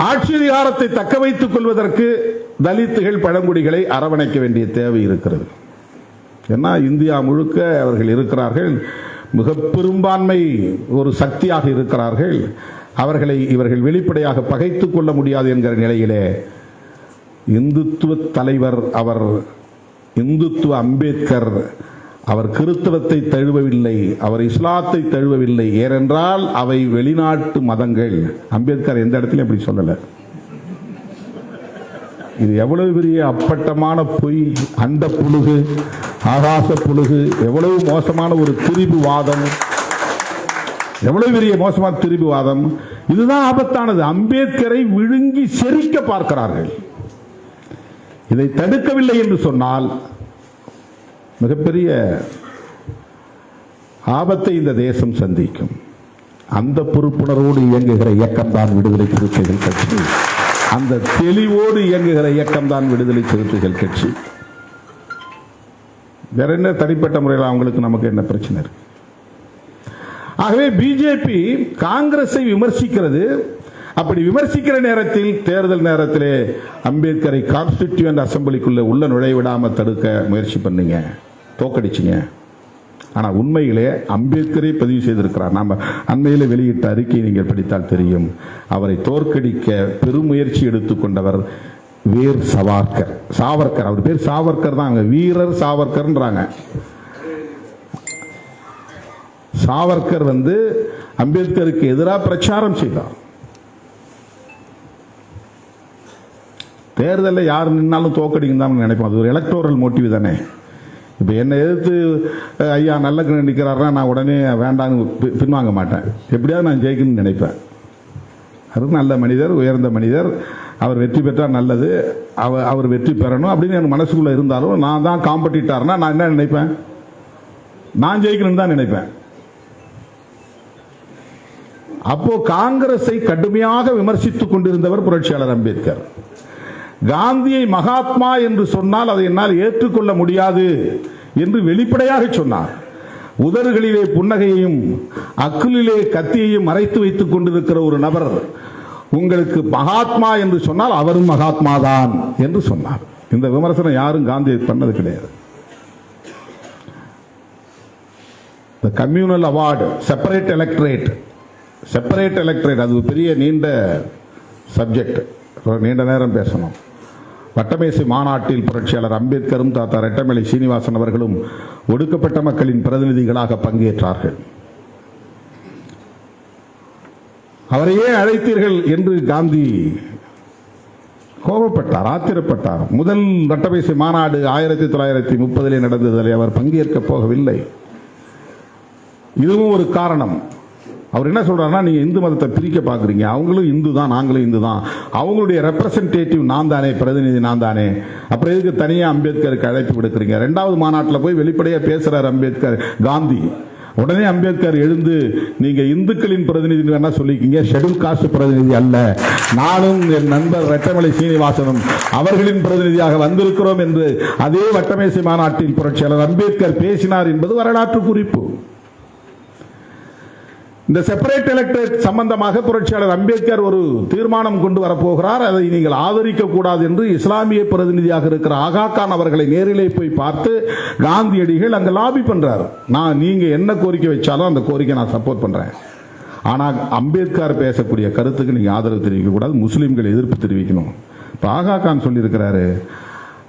ஆட்சி அதிகாரத்தை தக்க வைத்துக் கொள்வதற்கு தலித்துகள், பழங்குடிகளை அரவணைக்க வேண்டிய தேவை இருக்கிறது. ஏன்னா இந்தியா முழுக்க அவர்கள் இருக்கிறார்கள், மிக பெரும்பான்மை ஒரு சக்தியாக இருக்கிறார்கள். அவர்களை இவர்கள் வெளிப்படையாக பகைத்துக் கொள்ள முடியாது என்கிற நிலையிலே இந்துத்துவ தலைவர், அவர் இந்துத்துவ அம்பேத்கர், அவர் கிறிஸ்தவத்தை தழுவவில்லை, அவர் இஸ்லாத்தை தழுவவில்லை. ஏனென்றால் அவை வெளிநாட்டு மதங்கள். அம்பேத்கர் எந்த இடத்திலும் அப்படி சொல்லல. இது எவ்வளவு பெரிய அப்பட்டமான பொய், அண்ட புழுகு, ஆகாச புழுகு, எவ்வளவு மோசமான ஒரு திரிபுவாதம், எவ்வளவு பெரிய மோசமான திரிபுவாதம். இதுதான் ஆபத்தானது. அம்பேத்கரை விழுங்கி செரிக்க பார்க்கிறார்கள். இதை தடுக்கவில்லை என்று சொன்னால் மிகப்பெரிய ஆபத்தை இந்த தேசம் சந்திக்கும். அந்த பொறுப்புணர்வோடு இயங்குகிற இயக்கம் தான் விடுதலை சிறுத்தைகள் கட்சி. அந்த தெளிவோடு இயங்குகிற இயக்கம் தான் விடுதலை சிறுத்தைகள் கட்சி. வேற என்ன தனிப்பட்ட முறையில் அவங்களுக்கு நமக்கு என்ன பிரச்சனை இருக்கு? ஆகவே பிஜேபி காங்கிரஸை விமர்சிக்கிறது. அப்படி விமர்சிக்கிற நேரத்தில், தேர்தல் நேரத்திலே அம்பேத்கரை கான்ஸ்டிடியூயன்ட் அசம்பிளிக்குள்ள உள்ள நுழைவிடாம தடுக்க முயற்சி பண்ணீங்க, தோக்கடிச்சிங்க. ஆனால் உண்மையிலே அம்பேத்கரை பதிவு செய்திருக்கிறார். நாம் அண்மையில் வெளியிட்ட அறிக்கையை நீங்கள் படித்தால் தெரியும். அவரை தோற்கடிக்க பெருமுயற்சி எடுத்துக்கொண்டவர் வீர் சவார்கர். சாவர்கர், அவர் பேர் சாவர்கர் தான், வீரர் சாவர்கர்ன்றாங்க. சாவர்கர் அம்பேத்கருக்கு எதிராக பிரச்சாரம் செய்தார். தேர்தலில் யார் நின்னாலும் தோக்கடிக்கும் தான் நினைப்போம். அது ஒரு எலக்டோரல் மோட்டிவ் தானே. இப்போ என்னை எதிர்த்து ஐயா நல்ல நிற்கிறாருன்னா நான் உடனே வேண்டான்னு பின்வாங்க மாட்டேன். எப்படியாவது நான் ஜெயிக்கணும்னு நினைப்பேன். அது நல்ல மனிதர், உயர்ந்த மனிதர், அவர் வெற்றி பெற்றால் நல்லது, அவர் வெற்றி பெறணும் அப்படின்னு எனக்கு மனசுக்குள்ளே இருந்தாலும் நான் தான் காம்படிட்டார்னா நான் என்ன நினைப்பேன்? நான் ஜெயிக்கணும்னு தான் நினைப்பேன். அப்போ காங்கிரஸை கடுமையாக விமர்சித்துக் கொண்டிருந்தவர் புரட்சியாளர் அம்பேத்கர். காந்தியை மகாத்மா என்று சொன்னால் அதை என்னால் ஏற்றுக்கொள்ள முடியாது என்று வெளிப்படையாக சொன்னார். உதடுகளிலே புன்னகையையும் அக்குலிலே கத்தியையும் மறைத்து வைத்துக் கொண்டிருக்கிற ஒரு நபர் உங்களுக்கு மகாத்மா என்று சொன்னால் அவரும் மகாத்மா தான் என்று சொன்னார். இந்த விமர்சனம் யாரும் காந்தி பண்ணது கிடையாது. The communal award, separate electorate, அது பெரிய நீண்ட சப்ஜெக்ட், நீண்ட நேரம் பேசணும். வட்டமேசை மாநாட்டில் புரட்சியாளர் அம்பேத்கரும் தாத்தா ரெட்டமலை சீனிவாசன் அவர்களும் ஒடுக்கப்பட்ட மக்களின் பிரதிநிதிகளாக பங்கேற்றார்கள். அவரையே அழைத்தீர்கள் என்று காந்தி கோபப்பட்டார், ஆத்திரப்பட்டார். முதல் வட்டமேசை மாநாடு 1930 நடந்ததில் அவர் பங்கேற்க போகவில்லை. இதுவும் ஒரு காரணம். அவர் என்ன சொல்றாருன்னா, நீங்க இந்து மதத்தை பிரிக்க பாக்குறீங்க, அவங்களும் இந்து தான், நாங்களும் இந்து தான், அவங்களுடைய ரெப்ரசன்டேட்டிவ் நான் தானே, பிரதிநிதி நான் தானே, அப்புறம் எதுக்கு தனியா அம்பேத்கருக்கு அழைப்பு விடுக்கிறீங்க? ரெண்டாவது மாநாட்டில் போய் வெளிப்படையா பேசுறாரு அம்பேத்கர், காந்தி. உடனே அம்பேத்கர் எழுந்து, நீங்க இந்துக்களின் பிரதிநிதி வேணா சொல்லிக்கிங்க, ஷெட்யூல் காஸ்ட் பிரதிநிதி அல்ல, நானும் என் நண்பர் ரெட்டமலை சீனிவாசனும் அவர்களின் பிரதிநிதியாக வந்திருக்கிறோம் என்று அதே வட்டமேசை மாநாட்டில் புரட்சியாளர் அம்பேத்கர் பேசினார் என்பது வரலாற்று குறிப்பு. இந்த செப்பரேட் எலக்டரேட் சம்பந்தமாக புரட்சியாளர் அம்பேத்கர் ஒரு தீர்மானம் கொண்டு வரப்போகிறார். அதை நீங்கள் ஆதரிக்க கூடாது என்று இஸ்லாமிய பிரதிநிதியாக இருக்கிற ஆகா கான் அவர்களை நேரிலே போய் பார்த்து காந்தியடிகள் அங்க லாபி பண்றார். நீங்க என்ன கோரிக்கை வச்சாலும் அந்த கோரிக்கை நான் சப்போர்ட் பண்றேன், ஆனா அம்பேத்கர் பேசக்கூடிய கருத்துக்கு நீங்க ஆதரவு தெரிவிக்க கூடாது, முஸ்லிம்கள் எதிர்ப்பு தெரிவிக்கணும். இப்ப ஆகா கான் சொல்லி இருக்கிறாரு,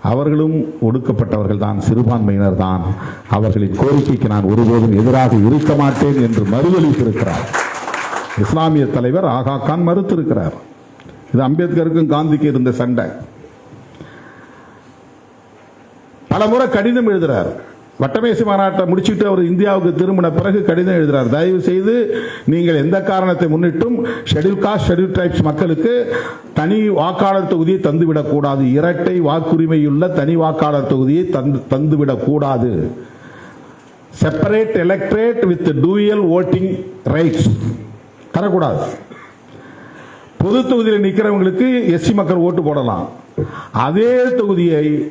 அவர்களும் ஒடுக்கப்பட்டவர்கள் தான், சிறுபான்மையினர் தான், அவர்களின் கோரிக்கைக்கு நான் ஒருபோதும் எதிராக இருக்க மாட்டேன் என்று மறுதளித்திருக்கிறார். இஸ்லாமிய தலைவர் ஆகா கான் மறுத்திருக்கிறார். இது அம்பேத்கருக்கும் காந்திக்கு இருந்த சண்டை. பல முறை கடிதம் எழுதுறார். வட்டமேசை மாநாட்டை முடிச்சுட்டு அவர் இந்தியாவுக்கு திரும்பின பிறகு கடிதம் எழுதுறார், தயவு செய்து நீங்கள் எந்த காரணத்தை முன்னிட்டும் ஷெட்யூல் காஸ்ட், ஷெட்யூல் ட்ரைப்ஸ் மக்களுக்கு தனி வாக்காளர் தொகுதியை தந்துவிடக் கூடாது, இரட்டை வாக்குரிமையுள்ள தனி வாக்காளர் தொகுதியை தந்துவிடக் கூடாது, separate electorate with dual voting rights தரக்கூடாது. பொது தொகுதியில் நிற்கிறவங்களுக்கு எஸ்சி மக்கள் ஓட்டு போடலாம், அதே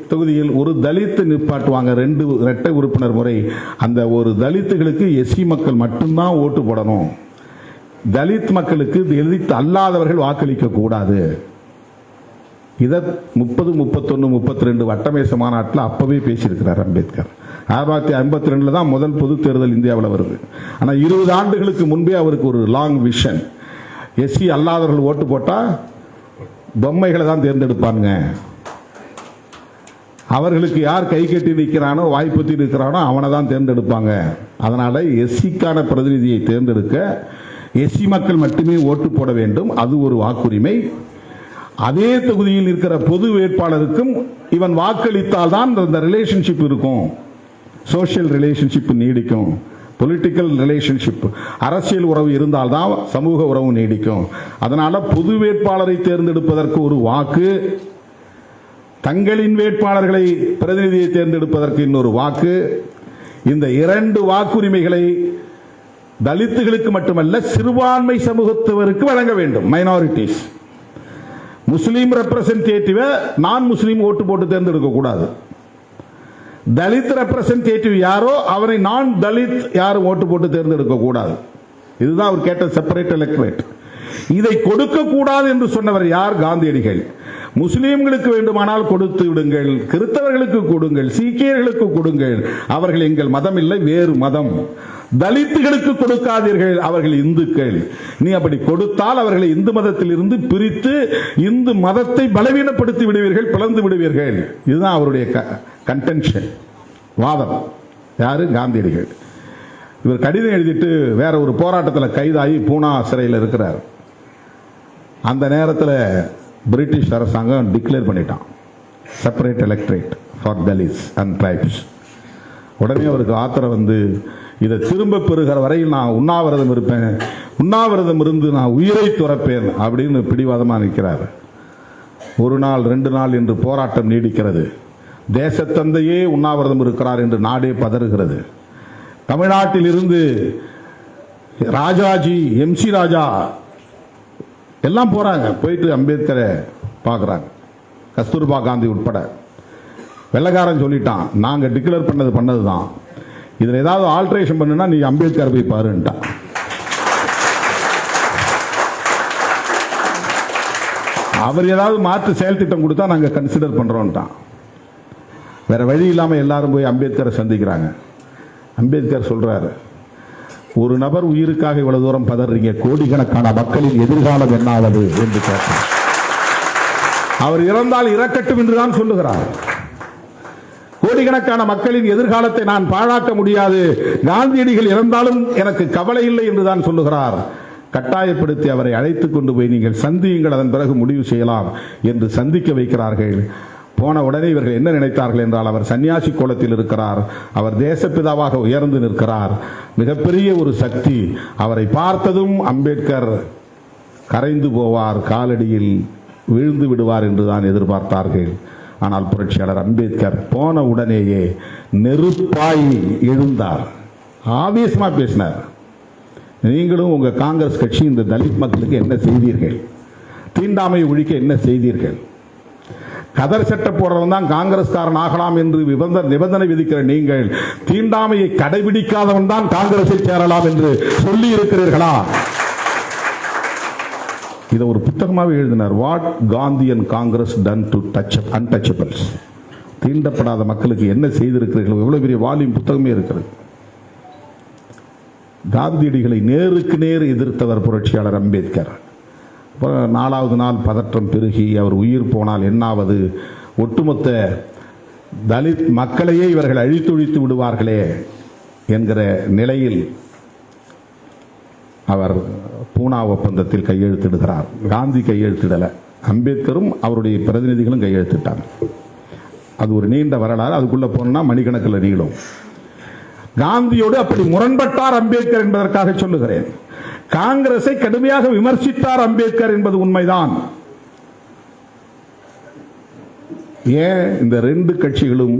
தொகுதியில் ஒரு தலித் நிப்பாட்டுவாங்க, 2 இரட்டை உறுப்பினர் முறை, அந்த ஒரு தலித்துகளுக்கு எஸ்சி மக்கள் மட்டும்தான் ஓட்டு போடணும், தலித் மக்களுக்கு தலித் அல்லாதவர்கள் வாக்களிக்க கூடாது. இதை 30, 31, 32 வட்டமேசை மாநாட்டில் அப்பவே பேசியிருக்கிறார் அம்பேத்கர். 1952 தான் முதல் பொது தேர்தல் இந்தியாவில் வருது. ஆனால் 20 ஆண்டுகளுக்கு முன்பே அவருக்கு ஒரு லாங் விஷன், எஸ்சி அல்லாதவர்கள் ஓட்டு போட்டா பொம்மைகளை தான் தேர்ந்தெடுப்பாங்க, அவர்களுக்கு யார் கை கட்டி நிற்கிறானோ, வாய்ப்புத்தி இருக்கிறானோ அவனை தான் தேர்ந்தெடுப்பாங்க, அதனால எஸ்சிக்கான பிரதிநிதியை தேர்ந்தெடுக்க எஸ்சி மக்கள் மட்டுமே ஓட்டு போட வேண்டும், அது ஒரு வாக்குரிமை. அதே தொகுதியில் இருக்கிற பொது வேட்பாளருக்கும் இவன் வாக்களித்தால் தான் இந்த ரிலேஷன்ஷிப் இருக்கும், சோசியல் ரிலேஷன்ஷிப் நீடிக்கும், பொலிட்டிக்கல் ரிலேஷன்ஷிப் அரசியல் உறவு இருந்தால்தான் சமூக உறவு நீடிக்கும். அதனால பொது வேட்பாளரை தேர்ந்தெடுப்பதற்கு ஒரு வாக்கு, தங்களின் வேட்பாளர்களை பிரதிநிதியை தேர்ந்தெடுப்பதற்கு இன்னொரு வாக்கு, இந்த 2 வாக்குரிமைகளை தலித்துகளுக்கு மட்டுமல்ல சிறுபான்மை சமூகத்தவருக்கு வழங்க வேண்டும். மைனாரிட்டிஸ், முஸ்லீம் ரெப்ரசன்டேட்டிவ் நான் முஸ்லீம் ஓட்டு போட்டு தேர்ந்தெடுக்க கூடாது, தலித் ரெப்ரசன்டேட்டிவ் யாரோ அவரை நான் தலித் யாரும் ஓட்டு போட்டு தேர்ந்தெடுக்க கூடாது. இதுதான் அவர் கேட்ட செப்பரேட் எலக்டரேட். இதை கொடுக்க கூடாது என்று சொன்னவர் யார்? காந்தியடிகள். முஸ்லீம்களுக்கு வேண்டுமானால் கொடுத்து விடுங்கள், கிறிஸ்தவர்களுக்கு கொடுங்கள், சீக்கியர்களுக்கு கொடுங்கள், அவர்கள் எங்கள் மதம் இல்லை, வேறு மதம். தலித்துகளுக்கு கொடுக்காதீர்கள், அவர்கள் இந்துக்கள். நீ அப்படி கொடுத்தால் அவர்களை இந்து மதத்தில் இருந்து பிரித்து இந்து மதத்தை பலவீனப்படுத்தி விடுவீர்கள், பிளந்து விடுவீர்கள். இதுதான் அவருடைய கன்டென்ஷன், வாதம். யாரு? காந்தியடிகள். இவர் கடிதம் எழுதிட்டு வேற ஒரு போராட்டத்தில் கைதாகி பூனா சிறையில் இருக்கிறார். அந்த நேரத்தில் பிரிட்டிஷ் அரசாங்கம் டிக்ளேர் பண்ணிட்டான் separate electorate for Dalits and tribes. உடனே அவருக்கு ஆத்திரம் வந்து, இதை திரும்ப பெறுகிற வரையில் நான் உண்ணாவிரதம் இருப்பேன், உண்ணாவிரதம் இருந்து நான் உயிரை துறப்பேன் அப்படின்னு பிடிவாதமாக நிற்கிறார். 1 நாள் 2 நாள் என்று போராட்டம் நீடிக்கிறது. தேசத்தந்தையே உண்ணாவிரதம் இருக்கிறார் என்று நாடே பதறுகிறது. தமிழ்நாட்டில் இருந்து ராஜாஜி, MC ராஜா எல்லாம் போறாங்க, போயிட்டு அம்பேத்கரை பார்க்குறாங்க, கஸ்தூர்பா காந்தி உட்பட. வெள்ளக்காரன் சொல்லிட்டான், நாங்கள் டிக்ளேர் பண்ணது தான், இதில் ஏதாவது ஆல்ட்ரேஷன் பண்ணுனா நீ அம்பேத்கர் போய் பாருன்ட்டான். அவர் ஏதாவது மாற்று செயல் திட்டம் கொடுத்தா நாங்கள் கன்சிடர் பண்றோம்ட்டான். வேற வழி இல்லாமல் எல்லாரும் போய் அம்பேத்கரை சந்திக்கிறாங்க. அம்பேத்கர் சொல்றாரு, ஒரு நபர் உயிருக்காக இவ்வளவு தூரம் பதறீங்க, கோடிக்கணக்கான மக்களின் எதிர்காலம் என்னாவது என்று கேட்டார். அவர் இறந்தால் இறக்கட்டும் என்றுதான் சொல்லுகிறார். கோடிக்கணக்கான மக்களின் எதிர்காலத்தை நான் பாழாக்க முடியாது, காந்தியடிகள் இறந்தாலும் எனக்கு கவலை இல்லை என்றுதான் சொல்லுகிறார். கட்டாயப்படுத்தி அவரை அழைத்துக் கொண்டு போய் நீங்கள் சந்தியுங்கள், அதன் பிறகு முடிவு செய்யலாம் என்று சந்திக்க வைக்கிறார்கள். போன உடனே இவர்கள் என்ன நினைத்தார்கள் என்றால், அவர் சன்னியாசி கோலத்தில் இருக்கிறார், அவர் தேசப்பிதாவாக உயர்ந்து நிற்கிறார், மிகப்பெரிய ஒரு சக்தி, அவரை பார்த்ததும் அம்பேத்கர் கரைந்து போவார், காலடியில் விழுந்து விடுவார் என்றுதான் எதிர்பார்த்தார்கள். ஆனால் புரட்சியாளர் அம்பேத்கர் போன உடனேயே நெருப்பாய் எழுந்தார், ஆவேசமா பேசினார். நீங்களும் உங்க காங்கிரஸ் கட்சி இந்த தலித் மக்களுக்கு என்ன செய்தீர்கள்? தீண்டாமை ஒழிக்க என்ன செய்தீர்கள்? கதர் சட்டை போடுறவன் தான் காங்கிரஸ்காரன் ஆகலாம் என்று நிபந்தனை விதிக்கிற நீங்கள் தீண்டாமையை கடைபிடிக்காதவன் தான் காங்கிரஸில் சேரலாம் என்று சொல்லி இருக்கிறீர்களா? இதை ஒரு புத்தகமாக எழுதினார். What Gandhi and Congress done to touch untouchables. தீண்டப்படாத மக்களுக்கு என்ன செய்திருக்கிறீர்கள்? எவ்வளவு பெரிய வால்யூம் புத்தகமே இருக்கிறது. காந்தியடிகளை நேருக்கு நேர் எதிர்த்தவர் புரட்சியாளர் அம்பேத்கர். நாலாவது நாள் பதற்றம் பெருகி அவர் உயிர் போனால் என்னாவது, ஒட்டுமொத்த தலித் மக்களையே இவர்கள் அழித்தொழித்து விடுவார்களே என்கிற நிலையில் அவர் பூனா ஒப்பந்தத்தில் கையெழுத்திடுகிறார். காந்தி கையெழுத்திடல, அம்பேத்கரும் அவருடைய பிரதிநிதிகளும் கையெழுத்திட்டாங்க. அது ஒரு நீண்ட வரலாறு, அதுக்குள்ள போனா மணிக்கணக்கில் நீளும். காந்தியோடு அப்படி முரண்பட்டார் அம்பேத்கர் என்பதற்காக சொல்லுகிறேன். காங்கிரஸை கடுமையாக விமர்சித்தார் அம்பேத்கர் என்பது உண்மைதான். ஏன் இந்த ரெண்டு கட்சிகளும்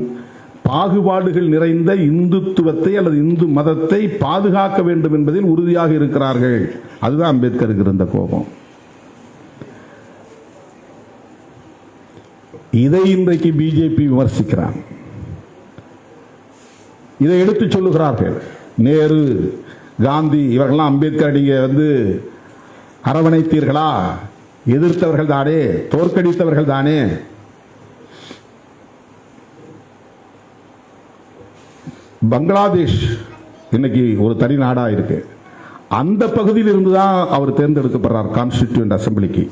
பாகுபாடுகள் நிறைந்த இந்துத்துவத்தை அல்லது இந்து மதத்தை பாதுகாக்க வேண்டும் என்பதில் உறுதியாக இருக்கிறார்கள். அதுதான் அம்பேத்கருக்கு இருந்த கோபம். இதை இன்றைக்கு பிஜேபி விமர்சிக்கிறார். இதை எடுத்து சொல்லுகிறார்கள். நேரு, காந்தி இவர்கள்லாம் அம்பேத்கர் நீங்க அரவணைத்தீர்களா? எதிர்த்தவர்கள் தானே, தோற்கடித்தவர்கள் தானே. பங்களாதேஷ் இன்னைக்கு ஒரு தனி நாடா இருக்கு. அந்த பகுதியில் இருந்துதான் அவர் தேர்ந்தெடுக்கப்படுறார் கான்ஸ்டிடியூண்ட் அசம்பிளிக்கு.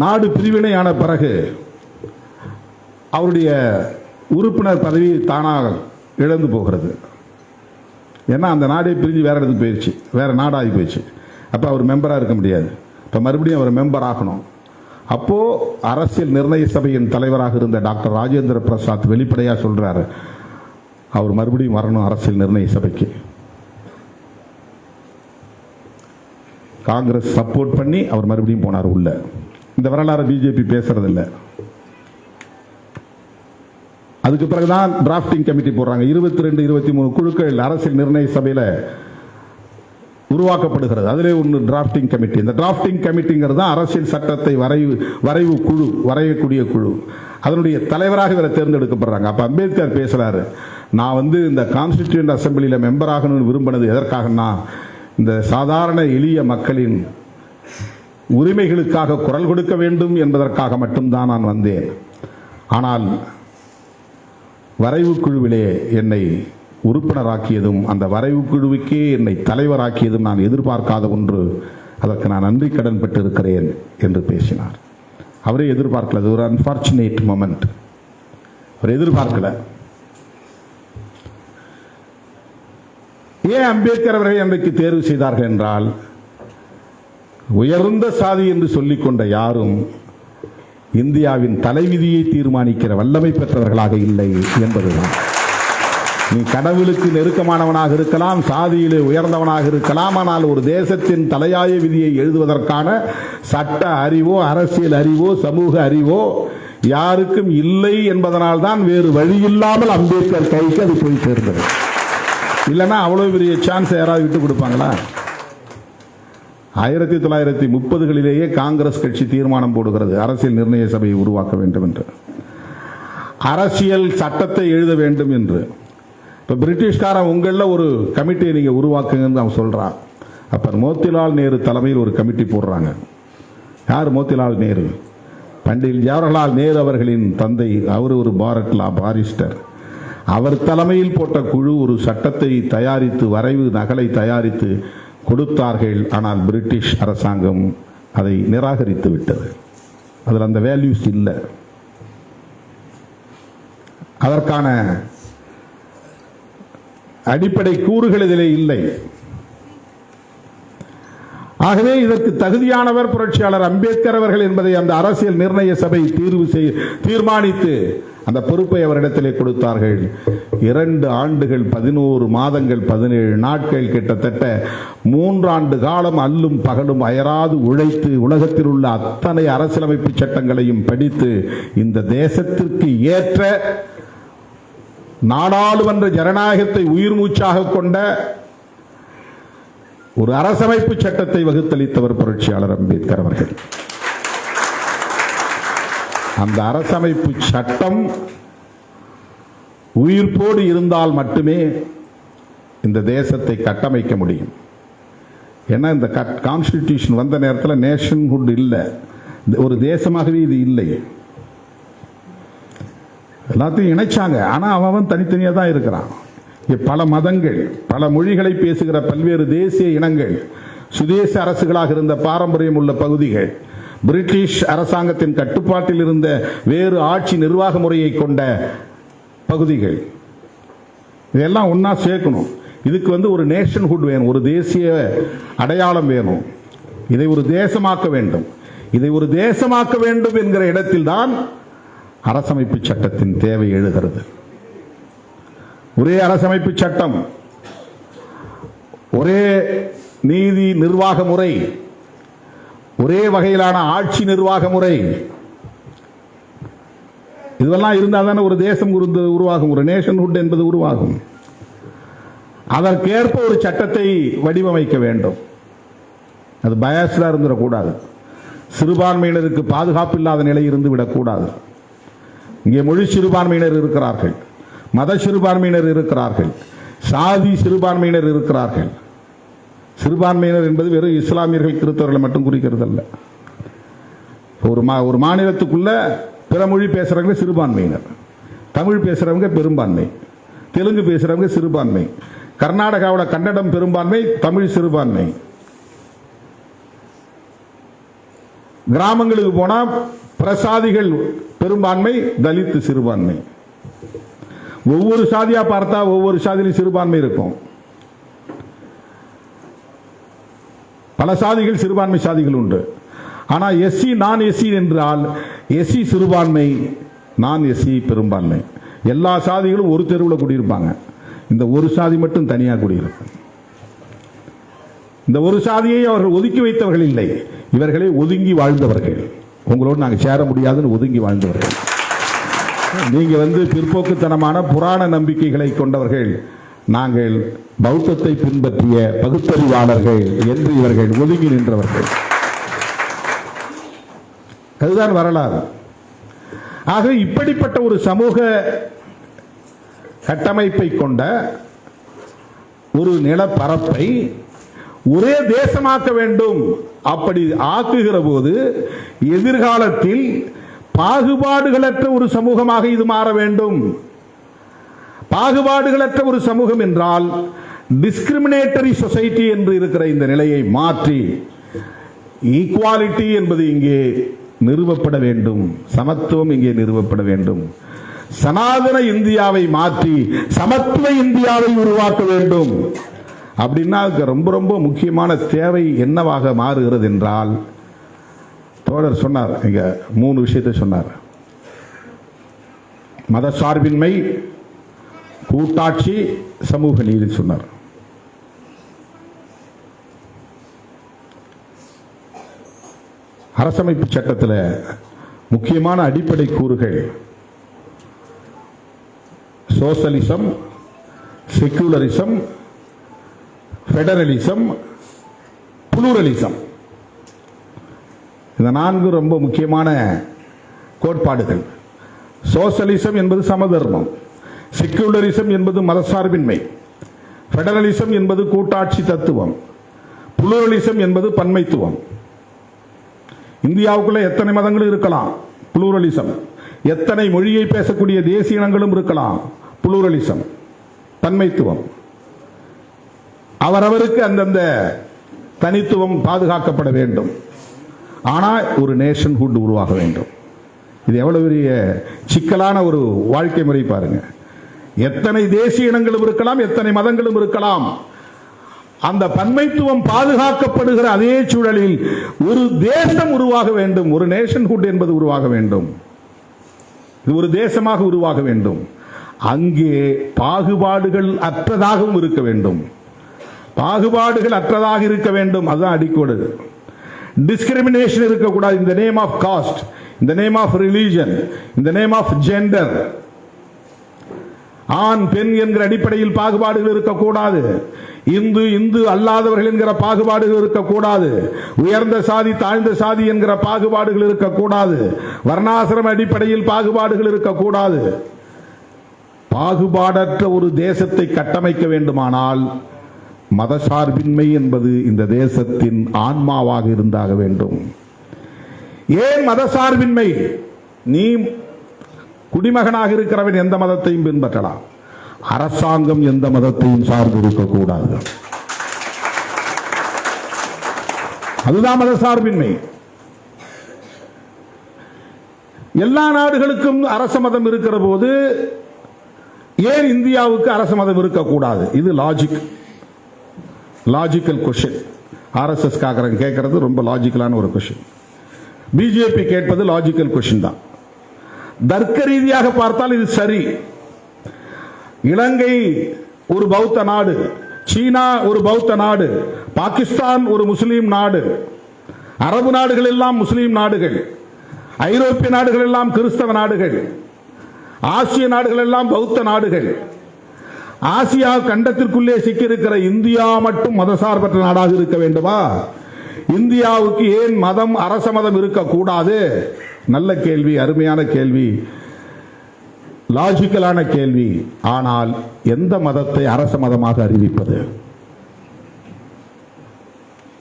நாடு பிரிவினையான பிறகு அவருடைய உறுப்பினர் பதவி தானாக இழந்து போகிறது. ஏன்னா அந்த நாடே பிரிஞ்சு வேற இடத்துக்கு போயிடுச்சு, வேற நாடாகி போயிடுச்சு. அப்போ அவர் மெம்பராக இருக்க முடியாது. இப்போ மறுபடியும் அவர் மெம்பர் ஆகணும். அப்போ அரசியல் நிர்ணய சபையின் தலைவராக இருந்த டாக்டர் ராஜேந்திர பிரசாத் வெளிப்படையாக சொல்றாரு, அவர் மறுபடியும் வரணும் அரசியல் நிர்ணய சபைக்கு. காங்கிரஸ் சப்போர்ட் பண்ணி அவர் மறுபடியும் போனார் உள்ள. இந்த வரலாறு பிஜேபி பேசுறது இல்லை. அதுக்கு பிறகுதான் டிராப்டிங் கமிட்டி போடுறாங்க. 22, 23 குழுக்கள் அரசியல் நிர்ணய சபையில உருவாக்கப்படுகிறது. அதிலே ஒன்று டிராப்டிங் கமிட்டி. இந்த டிராப்டிங் கமிட்டிங்கிறது தான் அரசியல் சட்டத்தை வரைவு குழு, வரையக்கூடிய குழு. அதனுடைய தலைவராக இவரை தேர்ந்தெடுக்கப்படுறாங்க. அப்ப அம்பேத்கர் பேசுறாரு, நான் இந்த கான்ஸ்டிடியூண்ட் அசம்பிளியில மெம்பர் ஆகணும்னு விரும்பினது எதற்காகனா, இந்த சாதாரண எளிய மக்களின் உரிமைகளுக்காக குரல் கொடுக்க வேண்டும் என்பதற்காக மட்டும்தான் நான் வந்தேன். ஆனால் வரைவு குழுவிலே என்னை உறுப்பினராக்கியதும் அந்த வரைவு குழுவுக்கே என்னை தலைவராக்கியதும் நான் எதிர்பார்க்காத ஒன்று. அதற்கு நான் நன்றி கடன் பெற்றிருக்கிறேன் என்று பேசினார். அவரே எதிர்பார்க்கல. அது ஒரு அன்பார்ச்சுனேட் மொமெண்ட். அவர் எதிர்பார்க்கல. ஏன் அம்பேத்கர் அவர்களை அன்றைக்கு தேர்வு செய்தார்கள் என்றால், உயர்ந்த சாதி என்று சொல்லிக் கொண்ட யாரும் இந்தியாவின் தலைவிதியை தீர்மானிக்கிற வல்லமை பெற்றவர்களாக இல்லை என்பதுதான். நீ கடவுளுக்கு நெருக்கமானவனாக இருக்கலாம், சாதியிலே உயர்ந்தவனாக இருக்கலாம், ஆனால் ஒரு தேசத்தின் தலையாய விதியை எழுதுவதற்கான சட்ட அறிவோ, அரசியல் அறிவோ, சமூக அறிவோ யாருக்கும் இல்லை என்பதனால் தான் வேறு வழி இல்லாமல் அம்பேத்கர் கைக்கு அது போய் சேர்ந்தது. இல்லைன்னா அவ்வளவு பெரிய சான்ஸ் யாராவது விட்டு கொடுப்பாங்களா? 1930களிலேயே காங்கிரஸ் கட்சி தீர்மானம் போடுகிறது அரசியல் நிர்ணய சபையை உருவாக்க வேண்டும் என்று, அரசியல் சட்டத்தை எழுத வேண்டும் என்று. இப்போ பிரிட்டிஷ்காரன் உங்களில் ஒரு கமிட்டியை நீங்கள் உருவாக்குங்கன்னு அவன் சொல்கிறான். அப்போ மோத்திலால் நேரு தலைமையில் ஒரு கமிட்டி போடுறாங்க. யார் மோத்திலால் நேரு? பண்டிட் ஜவஹர்லால் நேரு அவர்களின் தந்தை அவர் ஒரு பாரத்லா பாரிஸ்டர். அவர் தலைமையில் போட்ட குழு ஒரு சட்டத்தை தயாரித்து வரைவு நகலை தயாரித்து கொடுத்தார்கள். ஆனால் பிரிட்டிஷ் அரசாங்கம் அதை நிராகரித்து விட்டது. அதில் அந்த வேல்யூஸ் இல்லை, அதற்கான அடிப்படை கூறுகள் இதிலே இல்லை. ஆகவே இதற்கு தகுதியானவர் புரட்சியாளர் அம்பேத்கர் அவர்கள் என்பதை அந்த அரசியல் நிர்ணய சபை தீர்மானித்து அந்த பொறுப்பை அவரிடத்திலே கொடுத்தார்கள். 2 ஆண்டுகள் 11 மாதங்கள் 17 நாட்கள், கிட்டத்தட்ட 3 ஆண்டு காலம் அல்லும் பகலும் அயராது உழைத்து உலகத்தில் உள்ள அத்தனை அரசியலமைப்பு சட்டங்களையும் படித்து இந்த தேசத்திற்கு ஏற்ற நாடாளுமன்ற ஜனநாயகத்தை உயிர் மூச்சாக கொண்ட ஒரு அரசமைப்பு சட்டத்தை வகுத்தளித்தவர் புரட்சியாளர் அம்பேத்கர் அவர்கள். அந்த அரசமைப்பு சட்டம் உயிர்ப்போடு இருந்தால் மட்டுமே இந்த தேசத்தை கட்டமைக்க முடியும். ஏன்னா இந்த கான்ஸ்டிடியூஷன் வந்த நேரத்தில் நேஷன்ஹுட் இல்லை, ஒரு தேசமாகவே இது இல்லை. எல்லாத்தையும் இணைச்சாங்க, ஆனால் அவன் தனித்தனியாக தான் இருக்கிறான். பல மதங்கள், பல மொழிகளை பேசுகிற பல்வேறு தேசிய இனங்கள், சுதேச அரசுகளாக இருந்த பாரம்பரியம் உள்ள பகுதிகள், பிரிட்டிஷ் அரசாங்கத்தின் கட்டுப்பாட்டில் இருந்த வேறு ஆட்சி நிர்வாக முறையை கொண்ட பகுதிகள், இதெல்லாம் ஒன்னா சேர்க்கணும். இதுக்கு ஒரு நேஷன்ஹுட் வேணும், ஒரு தேசிய அடையாளம் வேணும். இதை ஒரு தேசமாக்க வேண்டும். இதை ஒரு தேசமாக்க வேண்டும் என்கிற இடத்தில் தான் அரசமைப்பு சட்டத்தின் தேவை எழுகிறது. ஒரே அரசமைப்பு சட்டம், ஒரே நீதி நிர்வாக முறை, ஒரே வகையிலான ஆட்சி நிர்வாக முறை, இதெல்லாம் இருந்தால் தானே ஒரு தேசம் உருவாகும், ஒரு நேஷன்ஹுட் என்பது உருவாகும். அதற்கேற்ப ஒரு சட்டத்தை வடிவமைக்க வேண்டும். அது பயாஸ்டா இருந்துடக்கூடாது. சிறுபான்மையினருக்கு பாதுகாப்பு இல்லாத நிலை இருந்து விடக்கூடாது. இங்கே மொழி சிறுபான்மையினர் இருக்கிறார்கள், மத சிறுபான்மையினர் இருக்கிறார்கள், சாதி சிறுபான்மையினர் இருக்கிறார்கள். சிறுபான்மையினர் என்பது வெறும் இஸ்லாமியர்கள் கிறிஸ்தவர்களை மட்டும் குறிக்கிறது அல்ல. ஒரு மாநிலத்துக்குள்ள பிற மொழி பேசுறவங்க சிறுபான்மையினர், தமிழ் பேசுறவங்க பெரும்பான்மை, தெலுங்கு பேசுறவங்க சிறுபான்மை, கர்நாடகாவோட கன்னடம் பெரும்பான்மை, தமிழ் சிறுபான்மை. கிராமங்களுக்கு போனா பிரசாதிகள் பெரும்பான்மை, தலித் சிறுபான்மை. ஒவ்வொரு சாதியா பார்த்தா ஒவ்வொரு சாதியிலும் சிறுபான்மை இருக்கும். பல சாதிகள் சிறுபான்மை சாதிகள் உண்டு. ஆனால் எஸ்சி நான் எஸ்சி என்றால் எஸ்சி சிறுபான்மை, நான் எஸ்சி பெரும்பான்மை. எல்லா சாதிகளும் ஒரு தெருவில் குடியிருப்பாங்க. இந்த ஒரு சாதி மட்டும் தனியாக குடியிருக்கும். இந்த ஒரு சாதியை அவர்கள் ஒதுக்கி வைத்தவர்கள் இல்லை, இவர்களே ஒதுங்கி வாழ்ந்தவர்கள். உங்களோடு நாங்கள் சேர முடியாதுன்னு ஒதுங்கி வாழ்ந்தவர்கள். நீங்க பிற்போக்குத்தனமான புராண நம்பிக்கைகளை கொண்டவர்கள், நாங்கள் பௌத்தத்தை பின்பற்றிய பகுத்தறிவாளர்கள் என்று இவர்கள் ஒதுங்கி நின்றவர்கள். அதுதான் வரலாறு. ஆக இப்படிப்பட்ட ஒரு சமூக கட்டமைப்பை கொண்ட ஒரு நிலப்பரப்பை ஒரே தேசமாக்க வேண்டும். அப்படி ஆக்குகிற போது எதிர்காலத்தில் பாகுபாடுகளற்ற ஒரு சமூகமாக இது மாற வேண்டும். பாகுபாடுகளற்ற ஒரு சமூகம் என்றால் டிஸ்கிரிமினேட்டரி சொசைட்டி என்று இருக்கிற இந்த நிலையை மாற்றி ஈக்குவாலிட்டி என்பது இங்கே நிறுவப்பட வேண்டும், சமத்துவம் இங்கே நிறுவப்பட வேண்டும். சனாதன இந்தியாவை மாற்றி சமத்துவ இந்தியாவை உருவாக்க வேண்டும். அப்படின்னா ரொம்ப ரொம்ப முக்கியமான தேவை என்னவாக மாறுகிறது என்றால், தோழர் சொன்னார், இங்க 3 விஷயத்தை சொன்னார். மத சார்பின்மை, கூட்டாட்சி, சமூக நீதி சொன்னார். அரசமைப்பு சட்டத்தில் முக்கியமான அடிப்படை கூறுகள் சோசலிசம், செக்குலரிசம், ஃபெடரலிசம், புளூரலிசம். இந்த 4 ரொம்ப முக்கியமான கோட்பாடுகள். சோசலிசம் என்பது சமதர்மம், செக்குலரிசம் என்பது மதசார்பின்மை, ஃபெடரலிசம் என்பது கூட்டாட்சி தத்துவம், புளூரலிசம் என்பது பன்மைத்துவம். இந்தியாவுக்குள்ள எத்தனை மதங்கள் இருக்கலாம், புளூரலிசம். எத்தனை மொழியை பேசக்கூடிய தேசிய இனங்களும் இருக்கலாம். புளூரலிசம், பன்மைத்துவம். அவரவருக்கு அந்தந்த தனித்துவம் பாதுகாக்கப்பட வேண்டும். ஆனால் ஒரு நேஷன்ஹுட் உருவாக வேண்டும். இது எவ்வளவு பெரிய சிக்கலான ஒரு வாழ்க்கை முறை பாருங்க. எத்தனை தேசிய இனங்களும் இருக்கலாம், எத்தனை மதங்களும் இருக்கலாம். அந்த பன்மைத்துவம் பாதுகாக்கப்படுகிற அதே சூழலில் ஒரு தேசம் உருவாக வேண்டும். ஒரு நேஷன்ஹுட் என்பது உருவாக வேண்டும். இது ஒரு தேசமாக உருவாக வேண்டும். அங்கே பாகுபாடுகள் அற்றதாகவும் இருக்க வேண்டும். பாகுபாடுகள் அற்றதாக இருக்க வேண்டும். அதுதான் அடிக்கோடு. டிஸ்கிரிமினேஷன் இருக்கக்கூடாது. இந்த நேம் ஆஃப் காஸ்ட், இந்த நேம் ஆஃப் ரிலீஜன், இந்த நேம் ஆஃப் ஜெண்டர். ஆண் பெண் என்கிற அடிப்படையில் பாகுபாடுகள் இருக்கக்கூடாது. இந்து அல்லாதவர்கள் என்கிற பாகுபாடுகள் இருக்கக்கூடாது. உயர்ந்த சாதி தாழ்ந்த சாதி என்கிற பாகுபாடுகள் இருக்கக்கூடாது. வர்ணாசிரம அடிப்படையில் பாகுபாடுகள் இருக்கக்கூடாது. பாகுபாடற்ற ஒரு தேசத்தை கட்டமைக்க வேண்டுமானால் மதசார்பின்மை என்பது இந்த தேசத்தின் ஆன்மாவாக இருந்தாக வேண்டும். ஏன் மதசார்பின்மை? நீ குடிமகனாக இருக்கிறவன் எந்த மதத்தையும் பின்பற்றலாம். அரசாங்கம் எந்த மதத்தையும் சார்ந்து இருக்கக்கூடாது. அதுதான் மதசார்பின்மை. எல்லா நாடுகளுக்கும் அரச மதம் இருக்கிற போது ஏன் இந்தியாவுக்கு அரச மதம் இருக்கக்கூடாது? இது லாஜிக்கல் கொஸ்டின். ஆர்எஸ்எஸ் கேட்கறது ரொம்ப லாஜிக்கலான ஒரு கொஸ்டின். பிஜேபி கேட்பது லாஜிக்கல் கொஸ்டின் தான். தர்க்க ரீதியாக பார்த்தால் இது சரி. இலங்கை ஒரு பௌத்த நாடு, சீனா ஒரு பௌத்த நாடு, பாகிஸ்தான் ஒரு முஸ்லீம் நாடு, அரபு நாடுகள் எல்லாம் முஸ்லீம் நாடுகள், ஐரோப்பிய நாடுகள் எல்லாம் கிறிஸ்தவ நாடுகள், ஆசிய நாடுகள் எல்லாம் பௌத்த நாடுகள். ஆசியா கண்டத்திற்குள்ளே சிக்கியிருக்கிற இந்தியா மட்டும் மதசார்பற்ற நாடாக இருக்க வேண்டுமா? இந்தியாவுக்கு ஏன் மதம் அரச மதம் இருக்கக்கூடாது? நல்ல கேள்வி, அருமையான கேள்வி, லாஜிக்கலான கேள்வி. ஆனால் எந்த மதத்தை அரச மதமாக அறிவிப்பது?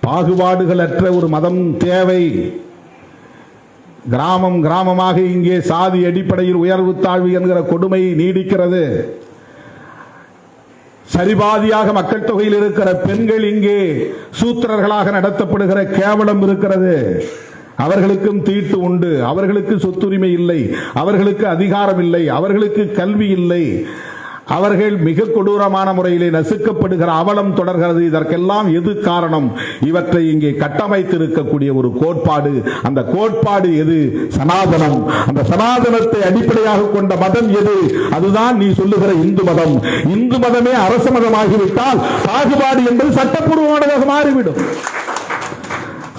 பாகுபாடுகள் அற்ற ஒரு மதம் தேவை. கிராமம் கிராமமாக இங்கே சாதி அடிப்படையில் உயர்வு தாழ்வு என்கிற கொடுமை நீடிக்கிறது. சரிபாதியாக மக்கள் தொகையில் இருக்கிற பெண்கள் இங்கே சூத்திரர்களாக நடத்தப்படுகிற கேவலம் இருக்கிறது. அவர்களுக்கும் தீட்டு உண்டு. அவர்களுக்கு சொத்துரிமை இல்லை, அவர்களுக்கு அதிகாரம் இல்லை, அவர்களுக்கு கல்வி இல்லை. அவர்கள் மிக கொடூரமான முறையிலே நசுக்கப்படுகிற அவலம் தொடர்கிறது. இதற்கெல்லாம் எது காரணம்? இவற்றை இங்கே கட்டமைத்திருக்கக்கூடிய ஒரு கோட்பாடு. அந்த கோட்பாடு எது? சனாதனம். அந்த சனாதனத்தை அடிப்படையாக கொண்ட மதம் எது? அதுதான் நீ சொல்லுகிற இந்து மதம். இந்து மதமே அரச மதமாகிவிட்டால் பாகுபாடு என்பது சட்டப்பூர்வமானதாக மாறிவிடும்.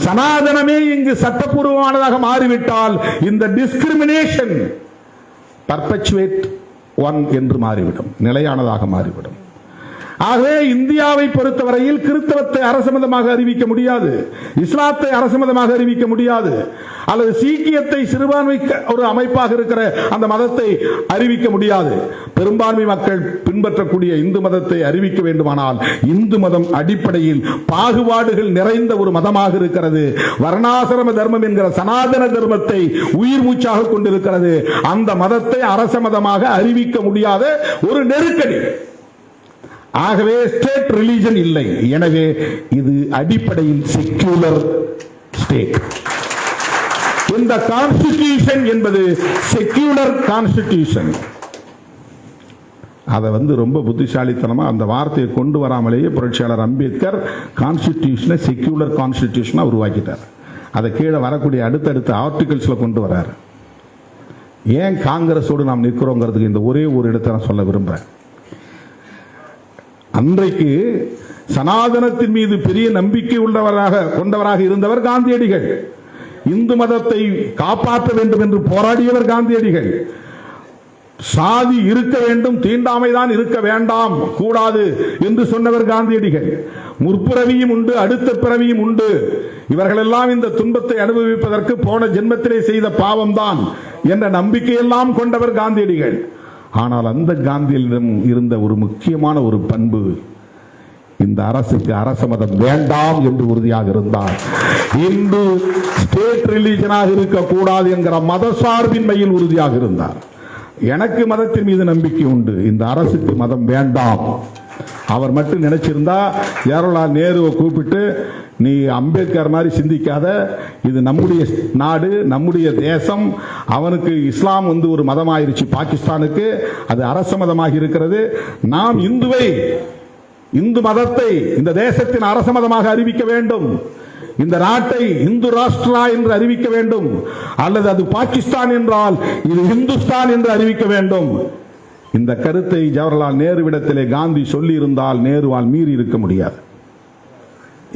சனாதனமே இங்கு சட்டப்பூர்வமானதாக மாறிவிட்டால் இந்த டிஸ்கிரிமினேஷன் பர்பச்சுவேட் ஒன் என்று மாறிவிடும், நிலையானதாக மாறிவிடும். ஆகவே இந்தியாவை பொறுத்தவரையில் கிறிஸ்தவத்தை அரச மதமாக அறிவிக்க முடியாது, இஸ்லாத்தை அரச மதமாக அறிவிக்க முடியாது, அல்லது சீக்கியத்தை சிறுபான்மை ஒரு அமைப்பாக இருக்கிற அந்த மதத்தை அறிவிக்க முடியாது. பெரும்பான்மை மக்கள் பின்பற்றக்கூடிய இந்து மதத்தை அறிவிக்க வேண்டுமானால் இந்து மதம் அடிப்படையில் பாகுபாடுகள் நிறைந்த ஒரு மதமாக இருக்கிறது. வர்ணாசிரம தர்மம் என்கிற சனாதன தர்மத்தை உயிர் மூச்சாக கொண்டிருக்கிறது. அந்த மதத்தை அரச மதமாக அறிவிக்க முடியாத ஒரு நெருக்கடி. ஆகவே ஸ்டேட் ரிலிஜன் இல்லை. எனவே இது அடிப்படையில் செக்யூலர் ஸ்டேட். இந்த கான்ஸ்டிடியூஷன் என்பது செக்யூலர் கான்ஸ்டிடியூஷன். அதை ரொம்ப புத்திசாலித்தனமா அந்த வார்த்தையை கொண்டு வராமலேயே புரட்சியாளர் அம்பேத்கர் கான்ஸ்டிடியூஷனை செக்யூலர் கான்ஸ்டிடியூஷனா உருவாக்கிட்டார். அதை கீழே வரக்கூடிய அடுத்தடுத்த ஆர்டிகல்ஸ்ல கொண்டு வர்றார். ஏன் காங்கிரஸோடு நாம் நிற்கிறோங்கிறதுக்கு இந்த ஒரே ஒரு இடத்தை நான் சொல்ல விரும்புறேன். அன்றைக்கு சனாதனத்தின் மீது பெரிய நம்பிக்கை கொண்டவராக இருந்தவர் காந்தியடிகள். இந்து மதத்தை காப்பாற்ற வேண்டும் என்று போராடியவர் காந்தியடிகள். சாதி இருக்க வேண்டும், தீண்டாமைதான் இருக்க வேண்டாம், கூடாது என்று சொன்னவர் காந்தியடிகள். முற்பிறவியும் உண்டு, அடுத்த பிறவியும் உண்டு, இவர்களெல்லாம் இந்த துன்பத்தை அனுபவிப்பதற்கு போன ஜென்மத்திலே செய்த பாவம்தான் என்ற நம்பிக்கையெல்லாம் கொண்டவர் காந்தியடிகள். ஆனால் அந்த காந்தியிடம் இருந்த ஒரு முக்கியமான ஒரு பண்பு, இந்த அரசுக்கு அரச மதம் வேண்டாம் என்று உறுதியாக இருந்தார். இந்து ஸ்டேட் ரிலிஜனாக இருக்கக்கூடாது என்கிற மதசார்பின்மையில் உறுதியாக இருந்தார். எனக்கு மதத்தின் மீது நம்பிக்கை உண்டு, இந்த அரசுக்கு மதம் வேண்டாம். அவர் மட்டும் நினைச்சிருந்தா ஜவஹர்லால் நேருவை கூப்பிட்டு, நீ அம்பேத்கர் மாதிரி சிந்திக்காத, இது நம்முடைய நாடு, நம்முடைய தேசம், அவனுக்கு இஸ்லாம் ஒரு மதமாயிருச்சு, பாகிஸ்தானுக்கு அது அரச மதமாக இருக்கிறது, நாம் இந்து மதத்தை இந்த தேசத்தின் அரச மதமாக அறிவிக்க வேண்டும், இந்த நாட்டை இந்து ராஷ்டிரா என்று அறிவிக்க வேண்டும், அல்லது அது பாகிஸ்தான் என்றால் இது இந்துஸ்தான் என்று அறிவிக்க வேண்டும். இந்த கருத்தை ஜவஹர்லால் நேருவிடத்திலே காந்தி சொல்லி இருந்தால் நேருவால் மீறி இருக்க முடியாது.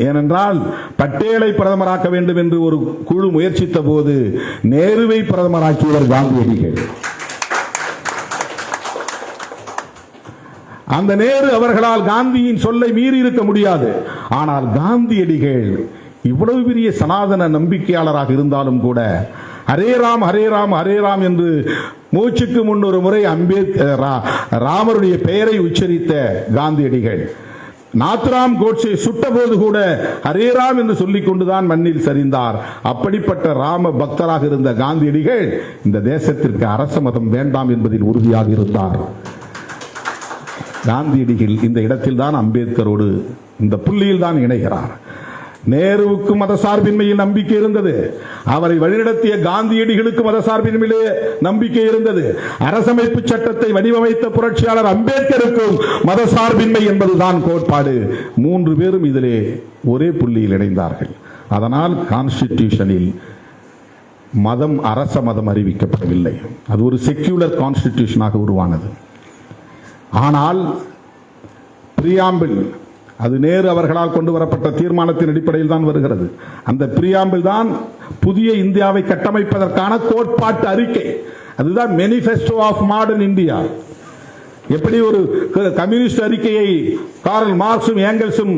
ஏனென்றால் பட்டேலை பிரதமராக்க வேண்டும் என்று ஒரு குழு முயற்சித்த போது நேருவை பிரதமராக்கியவர் காந்தியடிகள். அந்த நேரு அவர்களால் காந்தியின் சொல்லை மீறி இருக்க முடியாது. ஆனால் காந்தியடிகள் இவ்வளவு பெரிய சனாதன நம்பிக்கையாளராக இருந்தாலும் கூட ஹரே ராம் ஹரே ராம் ஹரே ராம் என்று மூச்சுக்கு முன்னொரு முறை ராமருடைய பெயரை உச்சரித்த காந்தியடிகள் நாத்ராம் கோட்சே சுட்ட போது கூட ஹரே ராம் என்று சொல்லிக் கொண்டுதான் மண்ணில் சரிந்தார். அப்படிப்பட்ட ராம பக்தராக இருந்த காந்தியடிகள் இந்த தேசத்திற்கு அரச மதம் வேண்டாம் என்பதில் உறுதியாக இருந்தார். காந்தியடிகள் இந்த இடத்தில் தான் அம்பேத்கரோடு இந்த புள்ளியில் தான் இணைகிறார். நேருவுக்கு மதசார்பின்மையில் நம்பிக்கை இருந்தது, அவரை வழிநடத்திய காந்தியடிகளுக்கு மதசார்பின்மையிலே நம்பிக்கை இருந்தது. அரசமைப்பு சட்டத்தை வடிவமைத்த புரட்சியாளர் அம்பேத்கருக்கும் மதசார்பின்மை என்பதுதான் கோட்பாடு. மூன்று பேரும் இதிலே ஒரே புள்ளியில் இணைந்தார்கள். அதனால் கான்ஸ்டிடியூஷனில் மதம் அரச மதம் அறிவிக்கப்படவில்லை. அது ஒரு செக்யூலர் கான்ஸ்டிடியூஷனாக உருவானது. ஆனால் பிரியாம்பிள், அது நேரு அவர்களால் கொண்டு வரப்பட்ட தீர்மானத்தின் அடிப்படையில் தான் வருகிறது. அந்த பிரியாம்பிள் தான் புதிய இந்தியாவை கட்டமைப்பதற்கான கோட்பாட்டு அறிக்கை. அதுதான் மேனிஃபெஸ்டோ ஆஃப் மாடர்ன் இந்தியா. எப்படி ஒரு கம்யூனிஸ்ட் அறிக்கையை கார்ல் மார்க்சும் ஏங்கல்ஸும்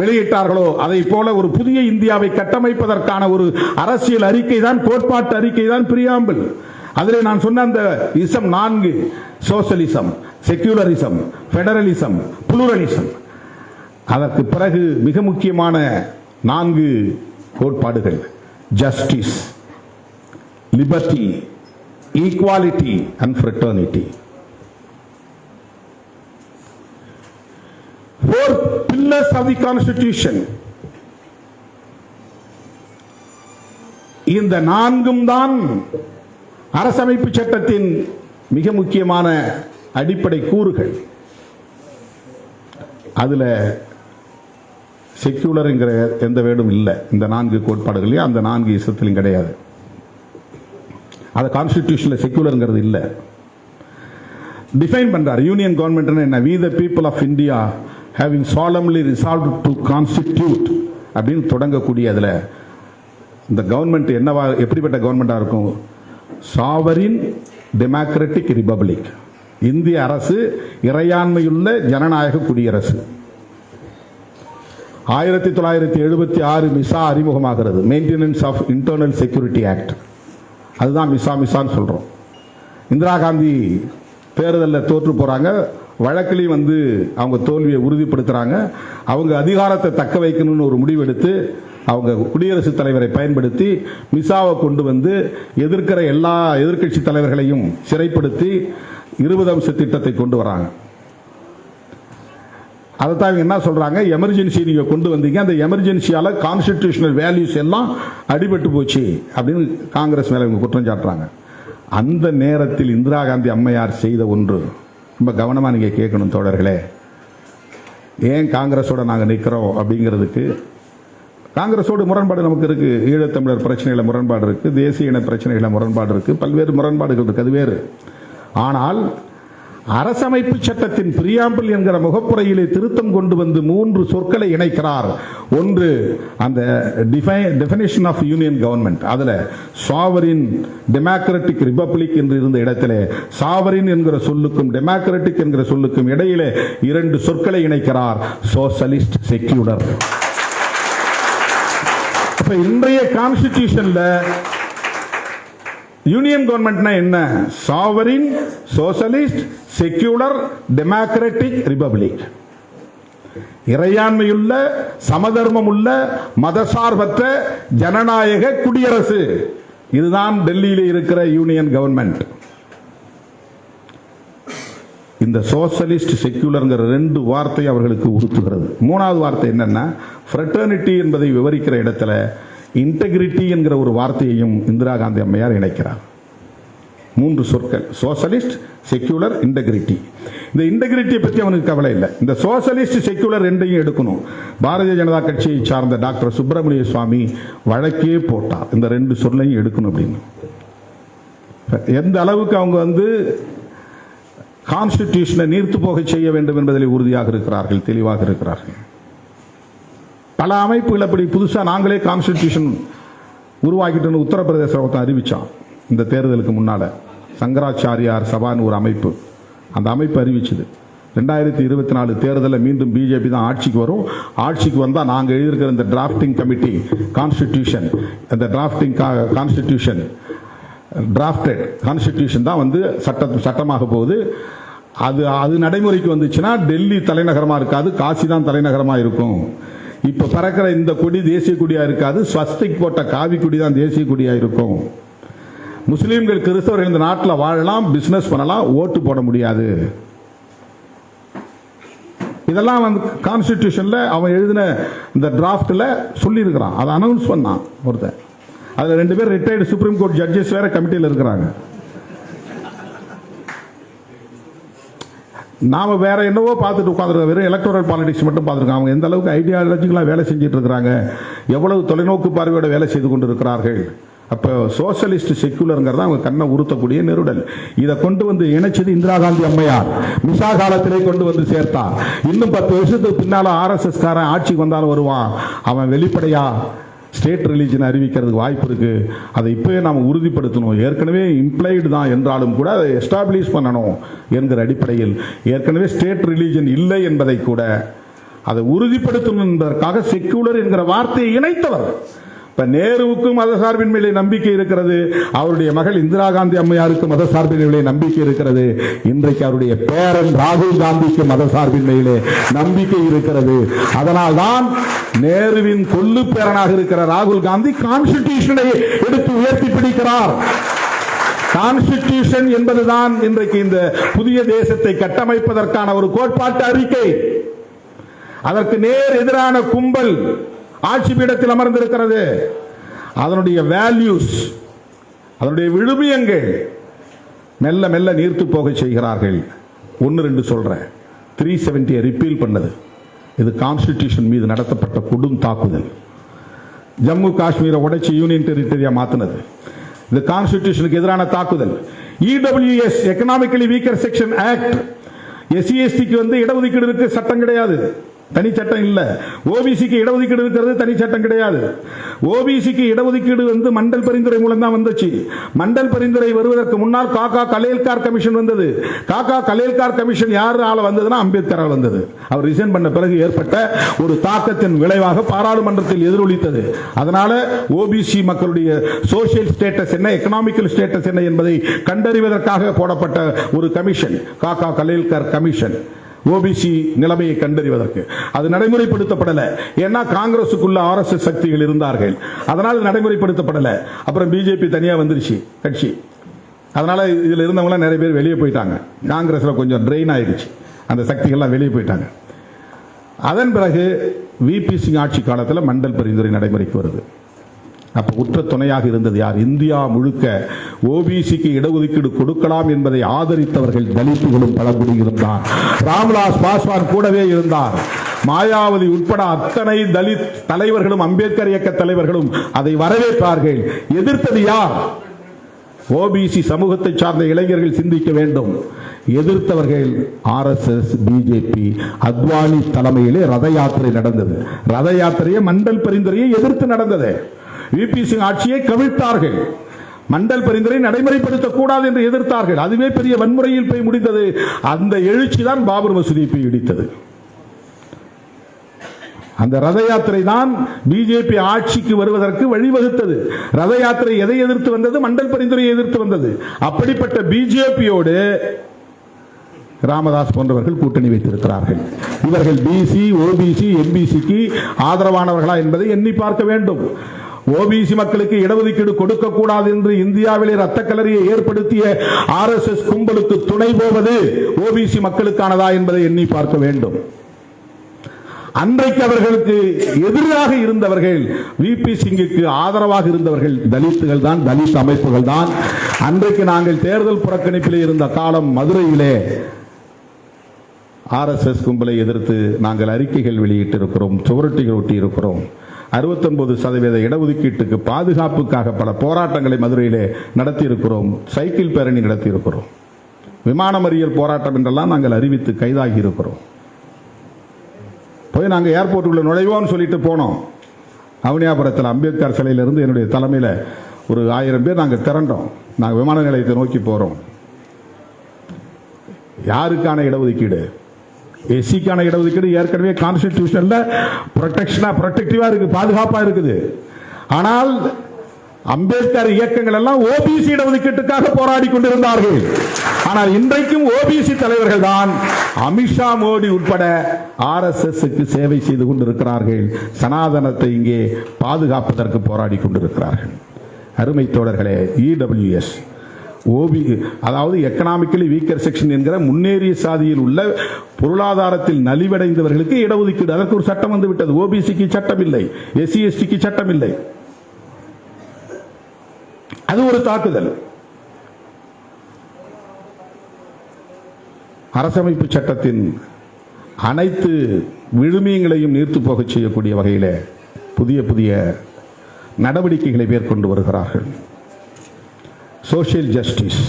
வெளியிட்டார்களோ அதை போல ஒரு புதிய இந்தியாவை கட்டமைப்பதற்கான ஒரு அரசியல் அறிக்கை தான், கோட்பாட்டு அறிக்கை தான் பிரியாம்பிள். அதில் நான் சொன்ன அந்த இசம் 4: சோசலிசம், செக்யூலரிசம், பெடரலிசம், புளூரலிசம். அதற்கு பிறகு மிக முக்கியமான 4 கோட்பாடுகள்: justice, liberty, equality and fraternity. 4 pillars of the Constitution. இந்த 4ம் தான் அரசமைப்பு சட்டத்தின் மிக முக்கியமான அடிப்படை கூறுகள். அதுல செக்யூலர் என்கிற எந்த வேர்டும் இல்லை இந்த 4 கோட்பாடுகளையும், அந்த 4 இசத்திலும் கிடையாது. அது கான்ஸ்டிடியூஷன்ல செக்யூலர்ங்கிறது இல்லை. டிஃபைன் பண்றார் யூனியன் கவர்மெண்ட் என்ன, we the people of India having solemnly resolved to constitute அப்படின்னு தொடங்கக்கூடிய அதுல இந்த கவர்மெண்ட் என்னவா, எப்படிப்பட்ட கவர்மெண்டா இருக்கும்? சாவரின் டெமோக்ராட்டிக் ரிபப்ளிக், இந்திய அரசு இறையாண்மையுள்ள ஜனநாயக குடியரசு. 1976 மிசா அறிமுகமாகிறது, maintenance of internal security act. அதுதான் மிசான்னு சொல்றோம். இந்திரா காந்தி தேர்தலில் தோற்று போறாங்க, வழக்கிலையும் அவங்க தோல்வியை உறுதிப்படுத்துறாங்க. அவங்க அதிகாரத்தை தக்க வைக்கணும்னு ஒரு முடிவெடுத்து அவங்க குடியரசுத் தலைவரை பயன்படுத்தி மிசாவை கொண்டு எதிர்க்கிற எல்லா எதிர்க்கட்சி தலைவர்களையும் சிறைப்படுத்தி 20 அம்ச திட்டத்தை கொண்டு வராங்க. அதைத்தான் என்ன சொல்றாங்க, எமர்ஜென்சி நீங்க கொண்டு வந்தீங்க, அந்த எமர்ஜென்சியால கான்ஸ்டிடியூஷனல் வேல்யூஸ் எல்லாம் அடிபட்டு போச்சு அப்படின்னு காங்கிரஸ் மேல இவங்க குற்றம் சாட்டுறாங்க. அந்த நேரத்தில் இந்திரா காந்தி அம்மையார் செய்த ஒன்று ரொம்ப கவனமா நீங்க கேட்கணும் தோழர்களே. ஏன் காங்கிரஸோட நாங்க நிற்கிறோம் அப்படிங்கிறதுக்கு, காங்கிரஸோடு முரண்பாடு நமக்கு இருக்கு. ஈழத்தமிழர் பிரச்சனைகளை முரண்பாடு இருக்கு, தேசிய இன பிரச்சனைகளை முரண்பாடு இருக்கு, பல்வேறு முரண்பாடுகள் இருக்கு, அது வேறு. ஆனால் அரசமைப்பு சட்டத்தின் பிரியாம்பிள் என்கிற முகப்புரையிலே திருத்தம் கொண்டு 3 சொற்களை இணைக்கிறார். ஒன்று அந்த டெஃபினிஷன் ஆஃப் யூனியன் கவர்மெண்ட், அதுல சாவரின் டெமோக்ராட்டிக் ரிபப்ளிக் என்று இருந்த இடத்திலே சாவரின் என்கிற சொல்லுக்கும் டெமோக்ராட்டிக் என்கிற சொல்லுக்கும் இடையிலே 2 சொற்களை இணைக்கிறார், சோசலிஸ்ட், செக்யூலர். அப்ப இன்றைய கான்ஸ்டிடியூஷன்ல யூனியன் கவர்மெண்ட்னா என்ன? Sovereign, socialist, secular, democratic, republic. இறையாண்மையுள்ள, சமதர்மம் உள்ள, மதசார்பற்ற ஜனநாயக குடியரசு. இதுதான் டெல்லியில் இருக்கிற யூனியன் கவர்மெண்ட். இந்த சோசலிஸ்ட் செக்யூலர்ங்கிற 2 வார்த்தை அவர்களுக்கு உறுத்துகிறது. 3வது வார்த்தை என்னன்னா, ஃப்ரெட்டர்னிட்டி என்பதை விவரிக்கிற இடத்துல இன்டெகிரிட்டி என்கிற ஒரு வார்த்தையையும் இந்திரா காந்தி அம்மையார் இணைக்கிறார். 3 சொற்கள்: சோசலிஸ்ட், செக்யூலர், இன்டெகிரிட்டி. இந்த இன்டெகிரிட்டியை பற்றி அவனுக்கு கவலை இல்லை. இந்த சோசலிஸ்ட், செக்யூலர் ரெண்டையும் எடுக்கணும். பாரதிய ஜனதா கட்சியை சார்ந்த டாக்டர் சுப்பிரமணிய சுவாமி வழக்கே போட்டார், இந்த 2 சொல்லையும் எடுக்கணும் அப்படின்னு. எந்த அளவுக்கு அவங்க கான்ஸ்டிடியூஷனை நீர்த்து போக செய்ய வேண்டும் என்பதில் உறுதியாக இருக்கிறார்கள், தெளிவாக இருக்கிறார்கள். பல அமைப்புகள் அப்படி புதுசாக நாங்களே கான்ஸ்டிடியூஷன் உருவாக்கிட்டு உத்தரப்பிரதேசத்தை அறிவிச்சான். இந்த தேர்தலுக்கு முன்னால சங்கராச்சாரியார் சபான்னு ஒரு அமைப்பு, அந்த அமைப்பு அறிவிச்சது 2024 தேர்தலில் மீண்டும் பிஜேபி தான் ஆட்சிக்கு வரும். ஆட்சிக்கு வந்தால் நாங்கள் எழுதியிருக்கிற இந்த டிராஃப்டிங் கமிட்டி கான்ஸ்டிடியூஷன், அந்த டிராஃப்டிங் கான்ஸ்டிடியூஷன் டிராஃப்டட் கான்ஸ்டிடியூஷன் தான் சட்டமாக போகுது. அது நடைமுறைக்கு வந்துச்சுன்னா டெல்லி தலைநகரமாக இருக்காது, காசி தான் தலைநகரமாக இருக்கும். இப்போ பறக்கிற இந்த கொடி தேசிய கொடியாக இருக்காது, ஸ்வஸ்திக் போட்ட காவி கொடி தான் தேசிய கொடியாக இருக்கும். முஸ்லீம்கள், கிறிஸ்தவர்கள் இந்த நாட்டில் வாழலாம், பிசினஸ் பண்ணலாம், ஓட்டு போட முடியாது. இதெல்லாம் கான்ஸ்டிடியூஷன்ல அவன் எழுதின இந்த டிராஃப்ட்ல சொல்லி இருக்கிறான். அதை அனௌன்ஸ் பண்ணான் ஒருத்தன். அதுல 2 பேர் ரிட்டையர்டு சுப்ரீம் கோர்ட் ஜட்ஜஸ் வேற கமிட்டியில் இருக்கிறாங்க. நாம வேற என்னவோ பார்த்துட்டு உட்காந்துருக்கோம், வெறும் எலக்டோரல் பாலிடிக்ஸ் மட்டும் பார்த்துருக்கோம். அவங்க எந்த அளவுக்கு ஐடியாலஜிக்கலாக வேலை செஞ்சுட்டு இருக்கிறாங்க, எவ்வளவு தொலைநோக்கு பார்வையோட வேலை செய்து கொண்டு இருக்கிறார்கள். அப்போ சோசலிஸ்ட் செக்யூலருங்கிறத அவங்க கண்ணை உறுத்தக்கூடிய நெருடல். இதை கொண்டு இணைச்சது இந்திரா காந்தி அம்மையார். மிசா காலத்திலே கொண்டு சேர்த்தார். இன்னும் 10 வருஷத்துக்கு பின்னால RSS காரன் ஆட்சிக்கு வந்தாலும் வருவான், அவன் வெளிப்படையா ஸ்டேட் ரிலீஜன் அறிவிக்கிறதுக்கு வாய்ப்பு இருக்கு. அதை இப்பவே நாம் உறுதிப்படுத்தணும். ஏற்கனவே இம்ப்ளைடு தான் என்றாலும் கூட அதை எஸ்டாப்ளிஷ் பண்ணணும் என்கிற அடிப்படையில் ஏற்கனவே ஸ்டேட் ரிலீஜன் இல்லை என்பதை கூட அதை உறுதிப்படுத்தணும் என்பதற்காக செக்யூலர் என்கிற வார்த்தையை இணைத்தவர். இப்ப நேருவுக்கு மதசார்பின்மையிலே நம்பிக்கை இருக்கிறது, அவருடைய மகள் இந்திரா காந்தி அம்மையாருக்கு மதசார்பின்மையிலே நம்பிக்கை இருக்கிறது. இன்றைக்கு அவருடைய பேரன் ராகுல் காந்திக்கு மதசார்பின்மையிலே நம்பிக்கை இருக்கிறது. அதனால்தான் நேருவின் கொள்ளு பேரனாக இருக்கிற ராகுல் காந்தி கான்ஸ்டிடியூஷனை எடுத்து உயர்த்தி பிடிக்கிறார். கான்ஸ்டிடியூஷன் என்பதுதான் இன்றைக்கு இந்த புதிய தேசத்தை கட்டமைப்பதற்கான ஒரு கோட்பாட்டு அறிக்கை. அதற்கு நேர் எதிரான கும்பல் ஆட்சி பீடத்தில் அமர்ந்திருக்கிறது. அதனுடைய வேல்யூஸ், அதனுடைய விழுமியங்கள் மெல்ல மெல்ல நீர்த்து போக செய்கிறார்கள். 1-2 சொல்றேன். 370 ரிப்பீல் பண்ணது, இது கான்ஸ்டிடியூஷன் மீது நடத்தப்பட்ட கொடும் தாக்குதல். ஜம்மு காஷ்மீரை உடைச்சு யூனியன் டெரிட்டரியா மாத்தினது, இது கான்ஸ்டிடியூஷனுக்கு எதிரான தாக்குதல். EWS economically weaker section act, SC/STக்கு இடஒதுக்கீடு இருக்கு, சட்டம் கிடையாது, தனி சட்டம் இல்ல. ஓபிசிக்கு இடஒதுக்கீடு இருக்கிறது, தனி சட்டம் கிடையாது. ஓபிசிக்கு இடஒதுக்கீடு மண்டல் பரிந்துரை மூலம் தான் வந்துச்சு. மண்டல் பரிந்துரை வருவதற்கு முன்னால் காக்கா கலேல்கார் கமிஷன் வந்தது. காக்கா கலேல்கார் கமிஷன் யாரால வந்ததுன்னா அம்பேத்கரால் வந்தது. அவர் ரிசைன் பண்ண பிறகு ஏற்பட்ட ஒரு தாக்கத்தின் விளைவாக பாராளுமன்றத்தில் எதிரொலித்தது. அதனால ஓபிசி மக்களுடைய சோசியல் ஸ்டேட்டஸ் என்ன, எக்கனாமிக்கல் ஸ்டேட்டஸ் என்ன என்பதை கண்டறிவதற்காக போடப்பட்ட ஒரு கமிஷன், காக்கா கலேல்கார் கமிஷன், ஓபிசி நிலைமையை கண்டறிவதற்கு. அது நடைமுறைப்படுத்தப்படல. ஏன்னா காங்கிரசுக்குள்ள RSS சக்திகள் இருந்தார்கள், அதனால் நடைமுறைப்படுத்தப்படல. அப்புறம் பிஜேபி தனியா வந்துருச்சு கட்சி. அதனால இதுல இருந்தவங்க நிறைய பேர் வெளியே போயிட்டாங்க. காங்கிரஸ்ல கொஞ்சம் ட்ரெயின் ஆயிடுச்சு, அந்த சக்திகள்லாம் வெளியே போயிட்டாங்க. அதன் பிறகு விபி சிங் ஆட்சி காலத்தில் மண்டல் பரிந்துரை நடைமுறைக்கு வருது. அப்ப உற்ற துணையாக இருந்தது யார்? இந்தியா முழுக்க ஓபிசிக்கு இடஒதுக்கீடு கொடுக்கலாம் என்பதை ஆதரித்தவர்கள் தலித்துகளும் பழங்குடிகளும் தான். ராம்விலாஸ் பாஸ்வான் கூடவே இருந்தார். மாயாவதி உட்பட அத்தனை தலித் தலைவர்களும் அம்பேத்கர் இயக்க தலைவர்களும் அதை வரவேற்றார்கள். எதிர்த்தது யார்? ஓபிசி சமூகத்தை சார்ந்த இளைஞர்கள் சிந்திக்க வேண்டும். எதிர்த்தவர்கள் RSS, பிஜேபி. அத்வானி தலைமையிலே ரத யாத்திரை நடந்தது. ரத யாத்திரையை மண்டல் பரிந்துரையை எதிர்த்து நடந்தது. விபி சிங் ஆட்சியை கவிழ்த்தார்கள். மண்டல் பரிந்துரை நடைமுறைப்படுத்தக் கூடாது என்று எதிர்த்தார்கள். அதுவே பெரிய வன்முறையில் போய் முடிந்தது. அந்த எழுச்சி தான் பாபர் மசூதியை போய் இடித்தது. அந்த ரத யாத்திரை தான் பிஜேபி ஆட்சிக்கு வருவதற்கு வழிவகுத்தது. ரத யாத்திரை எதை எதிர்த்து வந்தது? மண்டல் பரிந்துரையை எதிர்த்து வந்தது. அப்படிப்பட்ட பிஜேபியோடு ராமதாஸ் போன்றவர்கள் கூட்டணி வைத்திருக்கிறார்கள். இவர்கள் பிசி, ஓபிசி, எம்பிசிக்கு ஆதரவானவர்களா என்பதை எண்ணி பார்க்க வேண்டும். ஓபிசி மக்களுக்கு இடஒதுக்கீடு கொடுக்க கூடாது என்று இந்தியாவிலே ரத்த கலரியை ஏற்படுத்திய RSS கும்பலுக்கு துணை போவது ஓபிசி மக்களுக்கானதா என்பதை எண்ணி பார்க்க வேண்டும். அன்றைக்கு அவர்களுக்கு எதிராக இருந்தவர்கள், விபி சிங்குக்கு ஆதரவாக இருந்தவர்கள் தலித்துகள் தான், தலித் அமைப்புகள் தான். அன்றைக்கு நாங்கள் தேர்தல் புறக்கணிப்பிலே இருந்த காலம் மதுரையிலே RSS கும்பலை எதிர்த்து நாங்கள் அறிக்கைகள் வெளியிட்டிருக்கிறோம், சுவரொட்டிகள் ஒட்டி இருக்கிறோம். 69% இடஒதுக்கீட்டுக்கு பாதுகாப்புக்காக பல போராட்டங்களை மதுரையிலே நடத்தி இருக்கிறோம். சைக்கிள் பேரணி நடத்தி இருக்கிறோம். விமான மறியல் போராட்டம் என்றெல்லாம் நாங்கள் அறிவித்து கைதாகி இருக்கிறோம். போய் நாங்கள் ஏர்போர்ட்டுக்குள்ள நுழைவோம்னு சொல்லிட்டு போனோம். அவனியாபுரத்தில் அம்பேத்கர் சிலையிலிருந்து என்னுடைய தலைமையில் ஒரு 1000 பேர் நாங்கள் திரண்டோம். நாங்கள் விமான நிலையத்தை நோக்கி போறோம். யாருக்கான இடஒதுக்கீடு? எஸ்சிக்கான இடஒதுக்கீடு ஏற்கனவே கான்ஸ்டிடியூஷன்ல ப்ரொடெக்டிவா இருக்கு, பாதுகாப்பா இருக்குது. ஆனால் அம்பேத்கர் இயக்கங்கள் எல்லாம் ஓபிசி இடஒதுக்கீட்டுக்காக போராடி கொண்டிருந்தார்கள். ஆனால் இன்றைக்கும் ஓபிசி தலைவர்கள் தான் அமித்ஷா, மோடி உட்பட RSSக்கு சேவை செய்து கொண்டிருக்கிறார்கள். சனாதனத்தை இங்கே பாதுகாப்பதற்கு போராடி கொண்டிருக்கிறார்கள். அருமை தோழர்களே, EWS அதாவது எக்கனாமிக்கலி வீக்கர் செக்ஷன் என்கிற முன்னேறிய சாதியில் உள்ள பொருளாதாரத்தில் நலிவடைந்தவர்களுக்கு இடஒதுக்கீடு, அதற்கு ஒரு சட்டம் வந்து விட்டது. ஓபிசிக்கு சட்டம் இல்லை, SC STக்கு சட்டம் இல்லை. அது ஒரு தாக்குதல். அரசமைப்பு சட்டத்தின் அனைத்து விழுமியங்களையும் நீர்த்து போக செய்யக்கூடிய வகையில் புதிய புதிய நடவடிக்கைகளை மேற்கொண்டு வருகிறார்கள். சோசியல் ஜஸ்டிஸ்,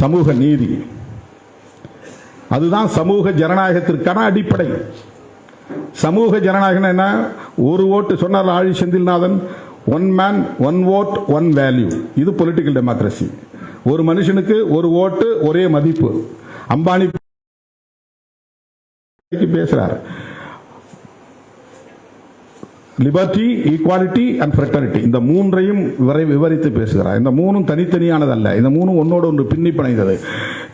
சமூக நீதி, அதுதான் சமூக ஜனநாயகத்திற்கான அடிப்படை. சமூக ஜனநாயகம் என்ன? ஒரு ஓட்டு சொன்னார் Aazhi Senthilnathan, one man one vote one value. இது பொலிட்டிக்கல் டெமோக்ரஸி. ஒரு மனுஷனுக்கு ஒரு ஓட்டு ஒரே மதிப்பு. அம்பானி பேசுறார், லிபர்ட்டி, ஈக்வாலிட்டி அண்ட் ஃப்ரெட்டர்னிட்டி, இந்த மூன்றையும் விவரித்து பேசுகிறார். இந்த மூணும் தனித்தனியானதல்ல, இந்த மூணும் ஒன்னோடு ஒன்று பின்னி பிணைந்தது.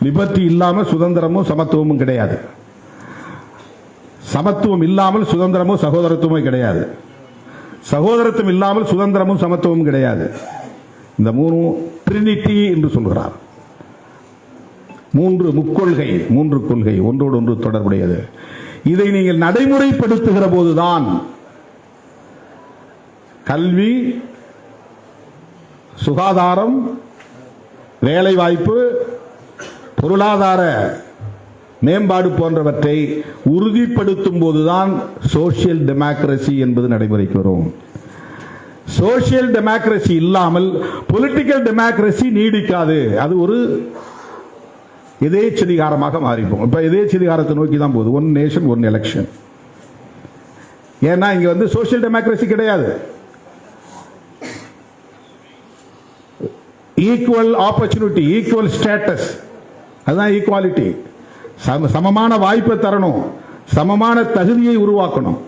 லிபர்ட்டி இல்லாமல் சுதந்திரமும் சமத்துவமும் கிடையாது. சமத்துவம் இல்லாமல் சுதந்திரமும் சகோதரத்துவமும் கிடையாது. சகோதரத்துவம் இல்லாமல் சுதந்திரமும் சமத்துவமும் கிடையாது. இந்த மூணும் ட்ரினிட்டி என்று சொல்கிறார். முக்கொள்கை, மூன்று கொள்கை ஒன்றோடு ஒன்று தொடர்புடையது. இதை நீங்கள் நடைமுறைப்படுத்துகிற போதுதான் கல்வி, சுகாதாரம், வேலை வாய்ப்பு, பொருளாதார மேம்பாடு போன்றவற்றை உறுதிப்படுத்தும் போதுதான் சோசியல் டெமோக்ரசி என்பது நடைமுறைக்கு வரும். சோசியல் டெமோக்ரசி இல்லாமல் பொலிட்டிக்கல் டெமோக்ரசி நீடிக்காது. அது ஒரு எதேச்சதிகாரமாக மாறிப்போம். இப்ப எதேச்சதிகாரத்தை நோக்கி தான் போகுது. One nation one election. ஏன்னா இங்க வந்து சோசியல் டெமோக்ரசி கிடையாது. ஈக்குவல் ஆப்பர்ச்சுனிட்டி, ஈக்குவல் ஸ்டேட்டஸ், அதுதான் ஈக்குவாலிட்டி. சமமான வாய்ப்பை தரணும், சமமான தகுதியை உருவாக்கணும்.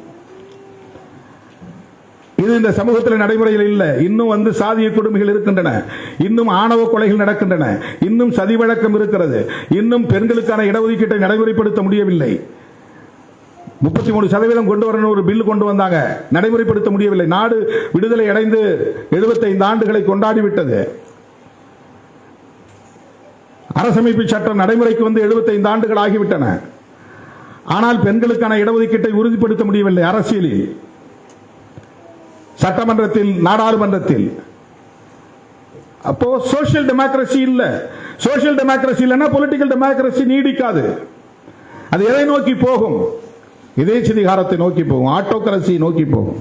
இது இந்த சமூகத்தில் நடைமுறையில் இல்லை. இன்னும் வந்து சாதிய கொடுமைகள் இருக்கின்றன, இன்னும் ஆணவ கொலைகள் நடக்கின்றன, இன்னும் சதி வழக்கம் இருக்கிறது, இன்னும் பெண்களுக்கான இடஒதுக்கீட்டை நடைமுறைப்படுத்த முடியவில்லை. 33% கொண்டு வரணும் ஒரு பில் கொண்டு வந்தாங்க, நடைமுறைப்படுத்த முடியவில்லை. நாடு விடுதலை அடைந்து 75 ஆண்டுகளை கொண்டாடிவிட்டது. அரசமைப்பு சட்டம் நடைமுறைக்கு வந்து 75 ஆண்டுகள் ஆகிவிட்டன. ஆனால் பெண்களுக்கான இடஒதுக்கீட்டை உறுதிப்படுத்த முடியவில்லை. அரசியலில், சட்டமன்றத்தில், நாடாளுமன்றத்தில். அப்போ சோசியல் டெமோக்ரசி இல்ல. சோசியல் டெமோக்ரசி இல்லைன்னா பொலிட்டிக்கல் டெமோக்ரசி நீடிக்காது. அது எதை நோக்கி போகும்? எதேச்சதிகாரத்தை நோக்கி போகும், ஆட்டோகிரசி நோக்கி போகும்,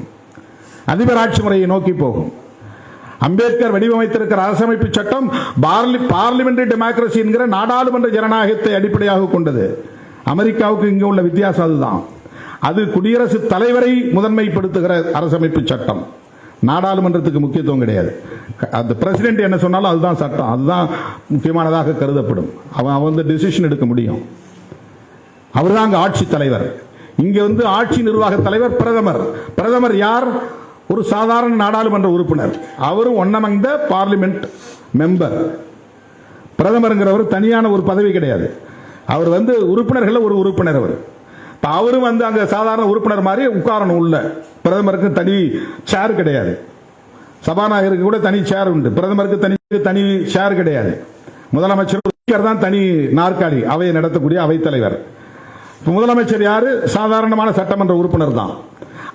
அதிபர் ஆட்சி முறையை நோக்கி போகும். அம்பேத்கர் வடிவமைத்திருக்கிற அரசமைப்பு சட்டம் பார்லிமெண்டரி டெமோக்ரசி என்கிற நாடாளுமன்ற ஜனநாயகத்தை அடிப்படையாக கொண்டது. அமெரிக்காவுக்கு இங்கே உள்ள வித்தியாசம் அதுதான். அது குடியரசுத் தலைவரை முதன்மைப்படுத்துகிற அரசமைப்பு சட்டம். நாடாளுமன்றத்துக்கு முக்கியத்துவம் கிடையாது. அந்த பிரசிடென்ட் என்ன சொன்னாலும் அதுதான் சட்டம், அதுதான் முக்கியமானதாக கருதப்படும். அவன் வந்து டிசிஷன் எடுக்க முடியும். அவர்தான் அங்க ஆட்சி தலைவர். இங்க வந்து ஆட்சி நிர்வாக தலைவர் பிரதமர். பிரதமர் யார்? ஒரு சாதாரண நாடாளுமன்ற உறுப்பினர். அவரும் one among the parliament member. பிரதமருங்கிறவர் தனியான ஒரு பதவி கிடையாது. அவர் வந்து உறுப்பினர்கள் ஒரு உறுப்பினர். அவரும் வந்து அங்க சாதாரண உறுப்பினர் மாதிரி உட்காரணும். உள்ள பிரதமருக்கு தனி சேர் கிடையாது, சபாநாயகருக்கு கூட தனி சேர் உண்டு, பிரதமருக்கு தனி சேர் கிடையாது. முதலமைச்சர் தான் தனி நாற்காலி, அவையை நடத்தக்கூடிய அவைத்தலைவர். முதலமைச்சர் யாரு? சாதாரணமான சட்டமன்ற உறுப்பினர் தான்.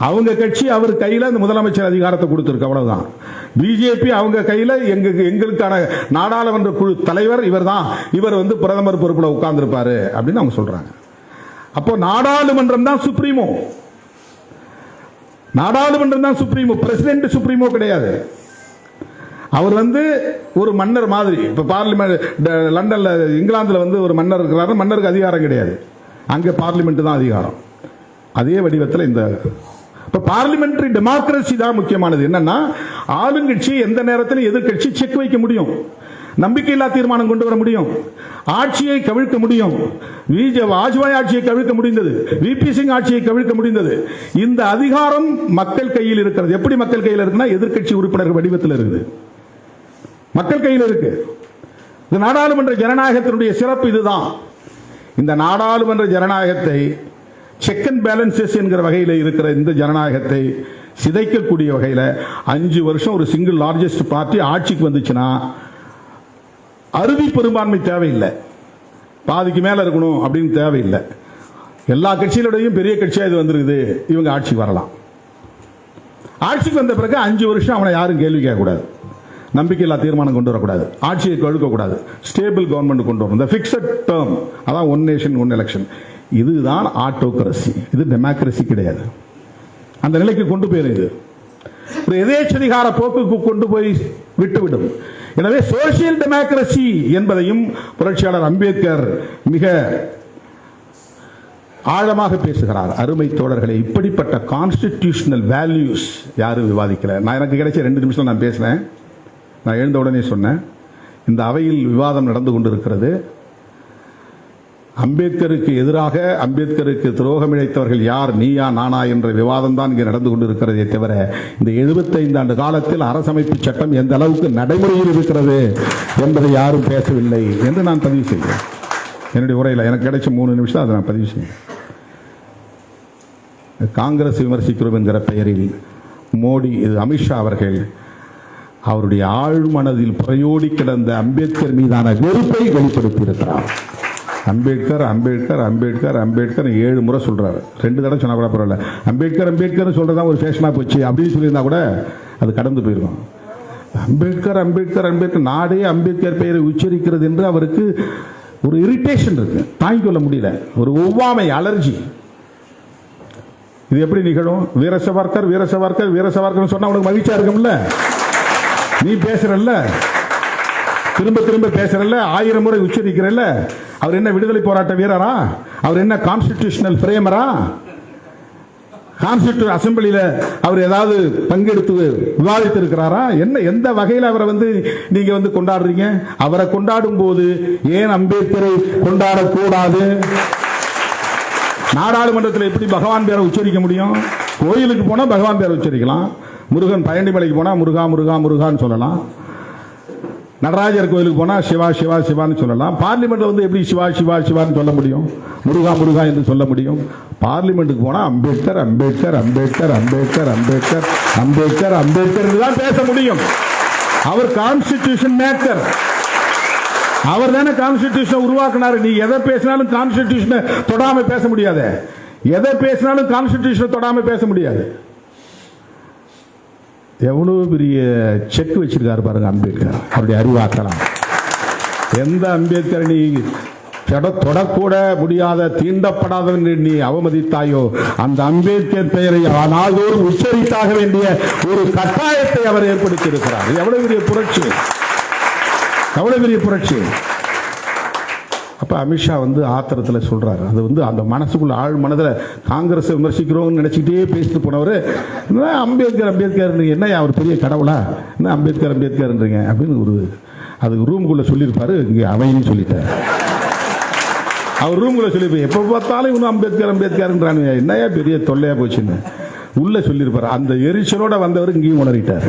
அவங்க கட்சி அவர் கையில இந்த முதலமைச்சர் அதிகாரத்தை கொடுத்திருக்கு, அவ்வளவுதான். பிஜேபி அவங்க கையில எங்களுக்கான நாடாளுமன்ற குழு தலைவர் இவர் தான், இவர் வந்து பிரதமர் பொறுப்புல உட்கார்ந்திருப்பாரு அப்படின்னு அவங்க சொல்றாங்க. அப்போ நாடாளுமன்றம் தான் சுப்ரீமோ, நாடாளுமன்றம் தான் சுப்ரீமோ, பிரசிடென்ட் சுப்ரீமோ கிடையாது. அவர் வந்து ஒரு மன்னர் மாதிரி. இப்ப பார்லிமெண்ட் லண்டன்ல இங்கிலாந்துல வந்து ஒரு மன்னர் இருக்கிறாரு, மன்னருக்கு அதிகாரம் கிடையாது, அங்க பார்லிமெண்ட் தான் அதிகாரம். அதே வடிவத்தில் இந்த பார்லிமெண்டரி டெமோக்ரஸி தான் முக்கியமானது. என்னன்னா ஆளுங்கட்சி எந்த நேரத்திலும் எதிர்கட்சி செக் வைக்க முடியும், நம்பிக்கையில்லா தீர்மானம் கொண்டு வர முடியும், ஆட்சியை கவிழ்க்க முடியும். வாஜ்பாய் ஆட்சியை கவிழ்க்க முடிந்தது, விபி சிங் ஆட்சியை கவிழ்க்க முடிந்தது. இந்த அதிகாரம் மக்கள் கையில் இருக்கிறது. எப்படி மக்கள் கையில் இருக்குன்னா எதிர்கட்சி உறுப்பினர்கள் வடிவத்தில் இருக்குது, மக்கள் கையில் இருக்கு. இந்த நாடாளுமன்ற ஜனநாயகத்தினுடைய சிறப்பு இதுதான். இந்த நாடாளுமன்ற ஜனநாயகத்தை செக் அண்ட் பேலன்சஸ் என்கிற வகையில் இருக்கிற இந்த ஜனநாயகத்தை சிதைக்கக்கூடிய வகையில் 5 வருஷம் ஒரு சிங்கிள் லார்ஜஸ்ட் பார்ட்டி ஆட்சிக்கு வந்துச்சுன்னா அறுதி பெரும்பான்மை தேவையில்லை, பாதிக்கு மேல இருக்கணும் அப்படின்னு தேவையில்லை. எல்லா கட்சிகளோடையும் பெரிய கட்சியா இது வந்திருக்குது, இவங்க ஆட்சிக்கு வரலாம். ஆட்சிக்கு வந்த பிறகு 5 வருஷம் அவனை யாரும் கேள்வி கேட்கக்கூடாது, நம்பிக்கையில்லா தீர்மானம் கொண்டு வரக்கூடாது, ஆட்சியை கழுக்கக்கூடாது, ஸ்டேபிள் கவர்மெண்ட் கொண்டு வரணும். இந்த ஃபிக்ஸட் டேர்ம், அதான் ஒன் நேஷன் ஒன் எலெக்ஷன். இதுதான் ஆட்டோகிரசி, இது டெமோக்ரசி கிடையாது. அந்த நிலைக்கு கொண்டு போயிருது, ஒரு எதேச்சதிகார போக்குக்கு கொண்டு போய் விட்டுவிடும். எனவே சோசியல் டெமோக்ரசி என்பதையும் புரட்சியாளர் அம்பேத்கர் மிக ஆழமாக பேசுகிறார். அருமை தோழர்களே, இப்படிப்பட்ட கான்ஸ்டிடியூஷனல் வேல்யூஸ் யாரும் விவாதிக்கல. நான் எனக்கு கிடைச்ச 2 நிமிஷம் நான் பேசினேன். நான் எழுந்த உடனே சொன்னேன், இந்த அவையில் விவாதம் நடந்து கொண்டிருக்கிறது. அம்பேத்கருக்கு எதிராக, அம்பேத்கருக்கு துரோகம் இழைத்தவர்கள் யார், நீயா நானா என்ற விவாதம் தான் இங்கே நடந்து கொண்டிருக்கிறதே தவிர இந்த 75 ஆண்டு காலத்தில் அரசமைப்பு சட்டம் எந்த அளவுக்கு நடைமுறையில் இருக்கிறது என்பதை யாரும் பேசவில்லை என்று நான் பதிவு செய்கிறேன். என்னுடைய உரையில் எனக்கு கிடைச்ச 3 நிமிஷம் அதை நான் பதிவு செய்கிறேன். காங்கிரஸ் விமர்சிக்கிறோம் என்கிற பெயரில் மோடி, இது அமித்ஷா அவர்கள் அவருடைய ஆழ்மனதில் புறையோடி கிடந்த அம்பேத்கர் மீதான வெறுப்பை வெளிப்படுத்தி இருக்கிறார். அம்பேத்கர் அம்பேத்கர் அம்பேத்கர் அம்பேத்கர் 7 முறை சொல்றாரு. 2 தடவை சொன்னா கூட பரவாயில்ல. அம்பேத்கர் அம்பேத்கர் சொல்றதா ஒரு ஃபேஷனா போச்சு அப்படின்னு சொல்லியிருந்தா கூட அது கடந்து போயிருக்கும். அம்பேத்கர் அம்பேத்கர் அம்பேத்கர், நாடே அம்பேத்கர் பெயரை உச்சரிக்கிறது என்று அவருக்கு ஒரு இரிட்டேஷன் இருக்கு, தாங்கிக் கொள்ள முடியல, ஒரு ஒவ்வாமை, அலர்ஜி. இது எப்படி நிகழும்? வீர சவர்கர் வீர சவர்கர் வீர சவர்கர் சொன்னா உனக்கு மகிழ்ச்சியா இருக்கும்ல, நீ பேசுறல்ல, திரும்ப திரும்ப பேசுறல்ல, 1000 முறை உச்சரிக்கிறல்ல. அவர் என்ன விடுதலை போராட்ட வீரரா? அவர் என்ன கான்ஸ்டிடியூஷனல் பிரேமரா? கான்ஸ்டிடியூஷன் அசம்பிளியில அவர் ஏதாவது பங்கெடுத்து விவாதித்து இருக்கிறாரா? என்ன, எந்த வகையில் அவரை வந்து நீங்க வந்து கொண்டாடுறீங்க? அவரை கொண்டாடும் போது ஏன் அம்பேத்கரை கொண்டாடக்கூடாது? நாடாளுமன்றத்தில் எப்படி பகவான் பேரை உச்சரிக்க முடியும்? கோயிலுக்கு போனா பகவான் பேரை உச்சரிக்கலாம், முருகன் பழனிமலைக்கு போனா முருகா முருகா முருகான்னு சொல்லலாம், நடராஜர் கோயிலுக்கு போனா சிவா சிவா சிவான்னு சொல்லலாம். பார்லிமெண்ட்ல வந்து எப்படி சிவா சிவா சிவான்னு சொல்ல முடியும், முருகா முருகா என்று சொல்ல முடியும்? பார்லிமெண்ட்டுக்கு போனா அம்பேத்கர் அம்பேத்கர் அம்பேத்கர் அம்பேத்கர் அம்பேத்கர் அம்பேத்கர் அம்பேத்கர் தான் பேச முடியும். அவர் கான்ஸ்டிடியூஷன் மேக்கர், அவர் தானே கான்ஸ்டிடியூஷன் உருவாக்குனாரு. நீ எதை பேசினாலும் கான்ஸ்டிடியூஷனை தொடாம பேச முடியாது, எதை பேசினாலும் கான்ஸ்டிடியூஷனை தொடாம பேச முடியாது. எவ்வளவு பெரிய செக் வச்சிருக்காரு பாருங்க அம்பேத்கர், அவருடைய அறிவாக்கலாம். எந்த அம்பேத்கர் நீ தொடக்கூட முடியாத, தீண்டப்படாத நீ அவமதித்தாயோ அந்த அம்பேத்கர் பெயரை நாள்தோறும் உச்சரித்தாக வேண்டிய ஒரு கட்டாயத்தை அவர் ஏற்படுத்தி இருக்கிறார். எவ்வளவு பெரிய புரட்சி, எவ்வளவு பெரிய புரட்சி. அப்ப அமித்ஷா வந்து ஆத்திரத்தில் சொல்றாரு, அது வந்து அந்த மனசுக்குள்ள ஆழ் மனதில் காங்கிரஸ் விமர்சிக்கிறோம்னு நினைச்சிட்டே பேசிட்டு போனவர் அம்பேத்கர் அம்பேத்கர் என்ன அவர் பெரிய கடவுளா, என்ன அம்பேத்கர் அம்பேத்கர்ன்றீங்க அப்படின்னு ஒரு அதுக்கு ரூமுக்குள்ள சொல்லியிருப்பாரு. இங்கே அவைன்னு சொல்லிட்டார். அவர் ரூமுக்குள்ள சொல்லியிருப்பாரு, எப்போ பார்த்தாலும் இன்னும் அம்பேத்கர் அம்பேத்கர்ன்றாங்க, என்னையா பெரிய தொல்லையா போச்சுன்னு உள்ள சொல்லியிருப்பாரு. அந்த எரிச்சலோட வந்தவர் இங்கேயும் உணரிட்டார்.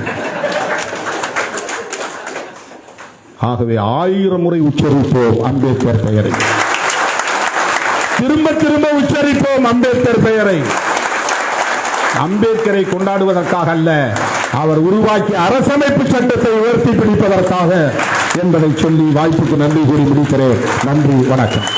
ஆகவே 1000 முறை உச்சரிப்போம் அம்பேத்கர் பெயரை. திரும்ப திரும்ப உச்சரிப்போம் அம்பேத்கர் பெயரை. அம்பேத்கரை கொண்டாடுவதற்காக அல்ல, அவர் உருவாக்கிய அரசமைப்பு சட்டத்தை உயர்த்தி பிடிப்பதற்காக என்பதை சொல்லி வாய்ப்புக்கு நன்றி கூறி முடிக்கிறேன். நன்றி, வணக்கம்.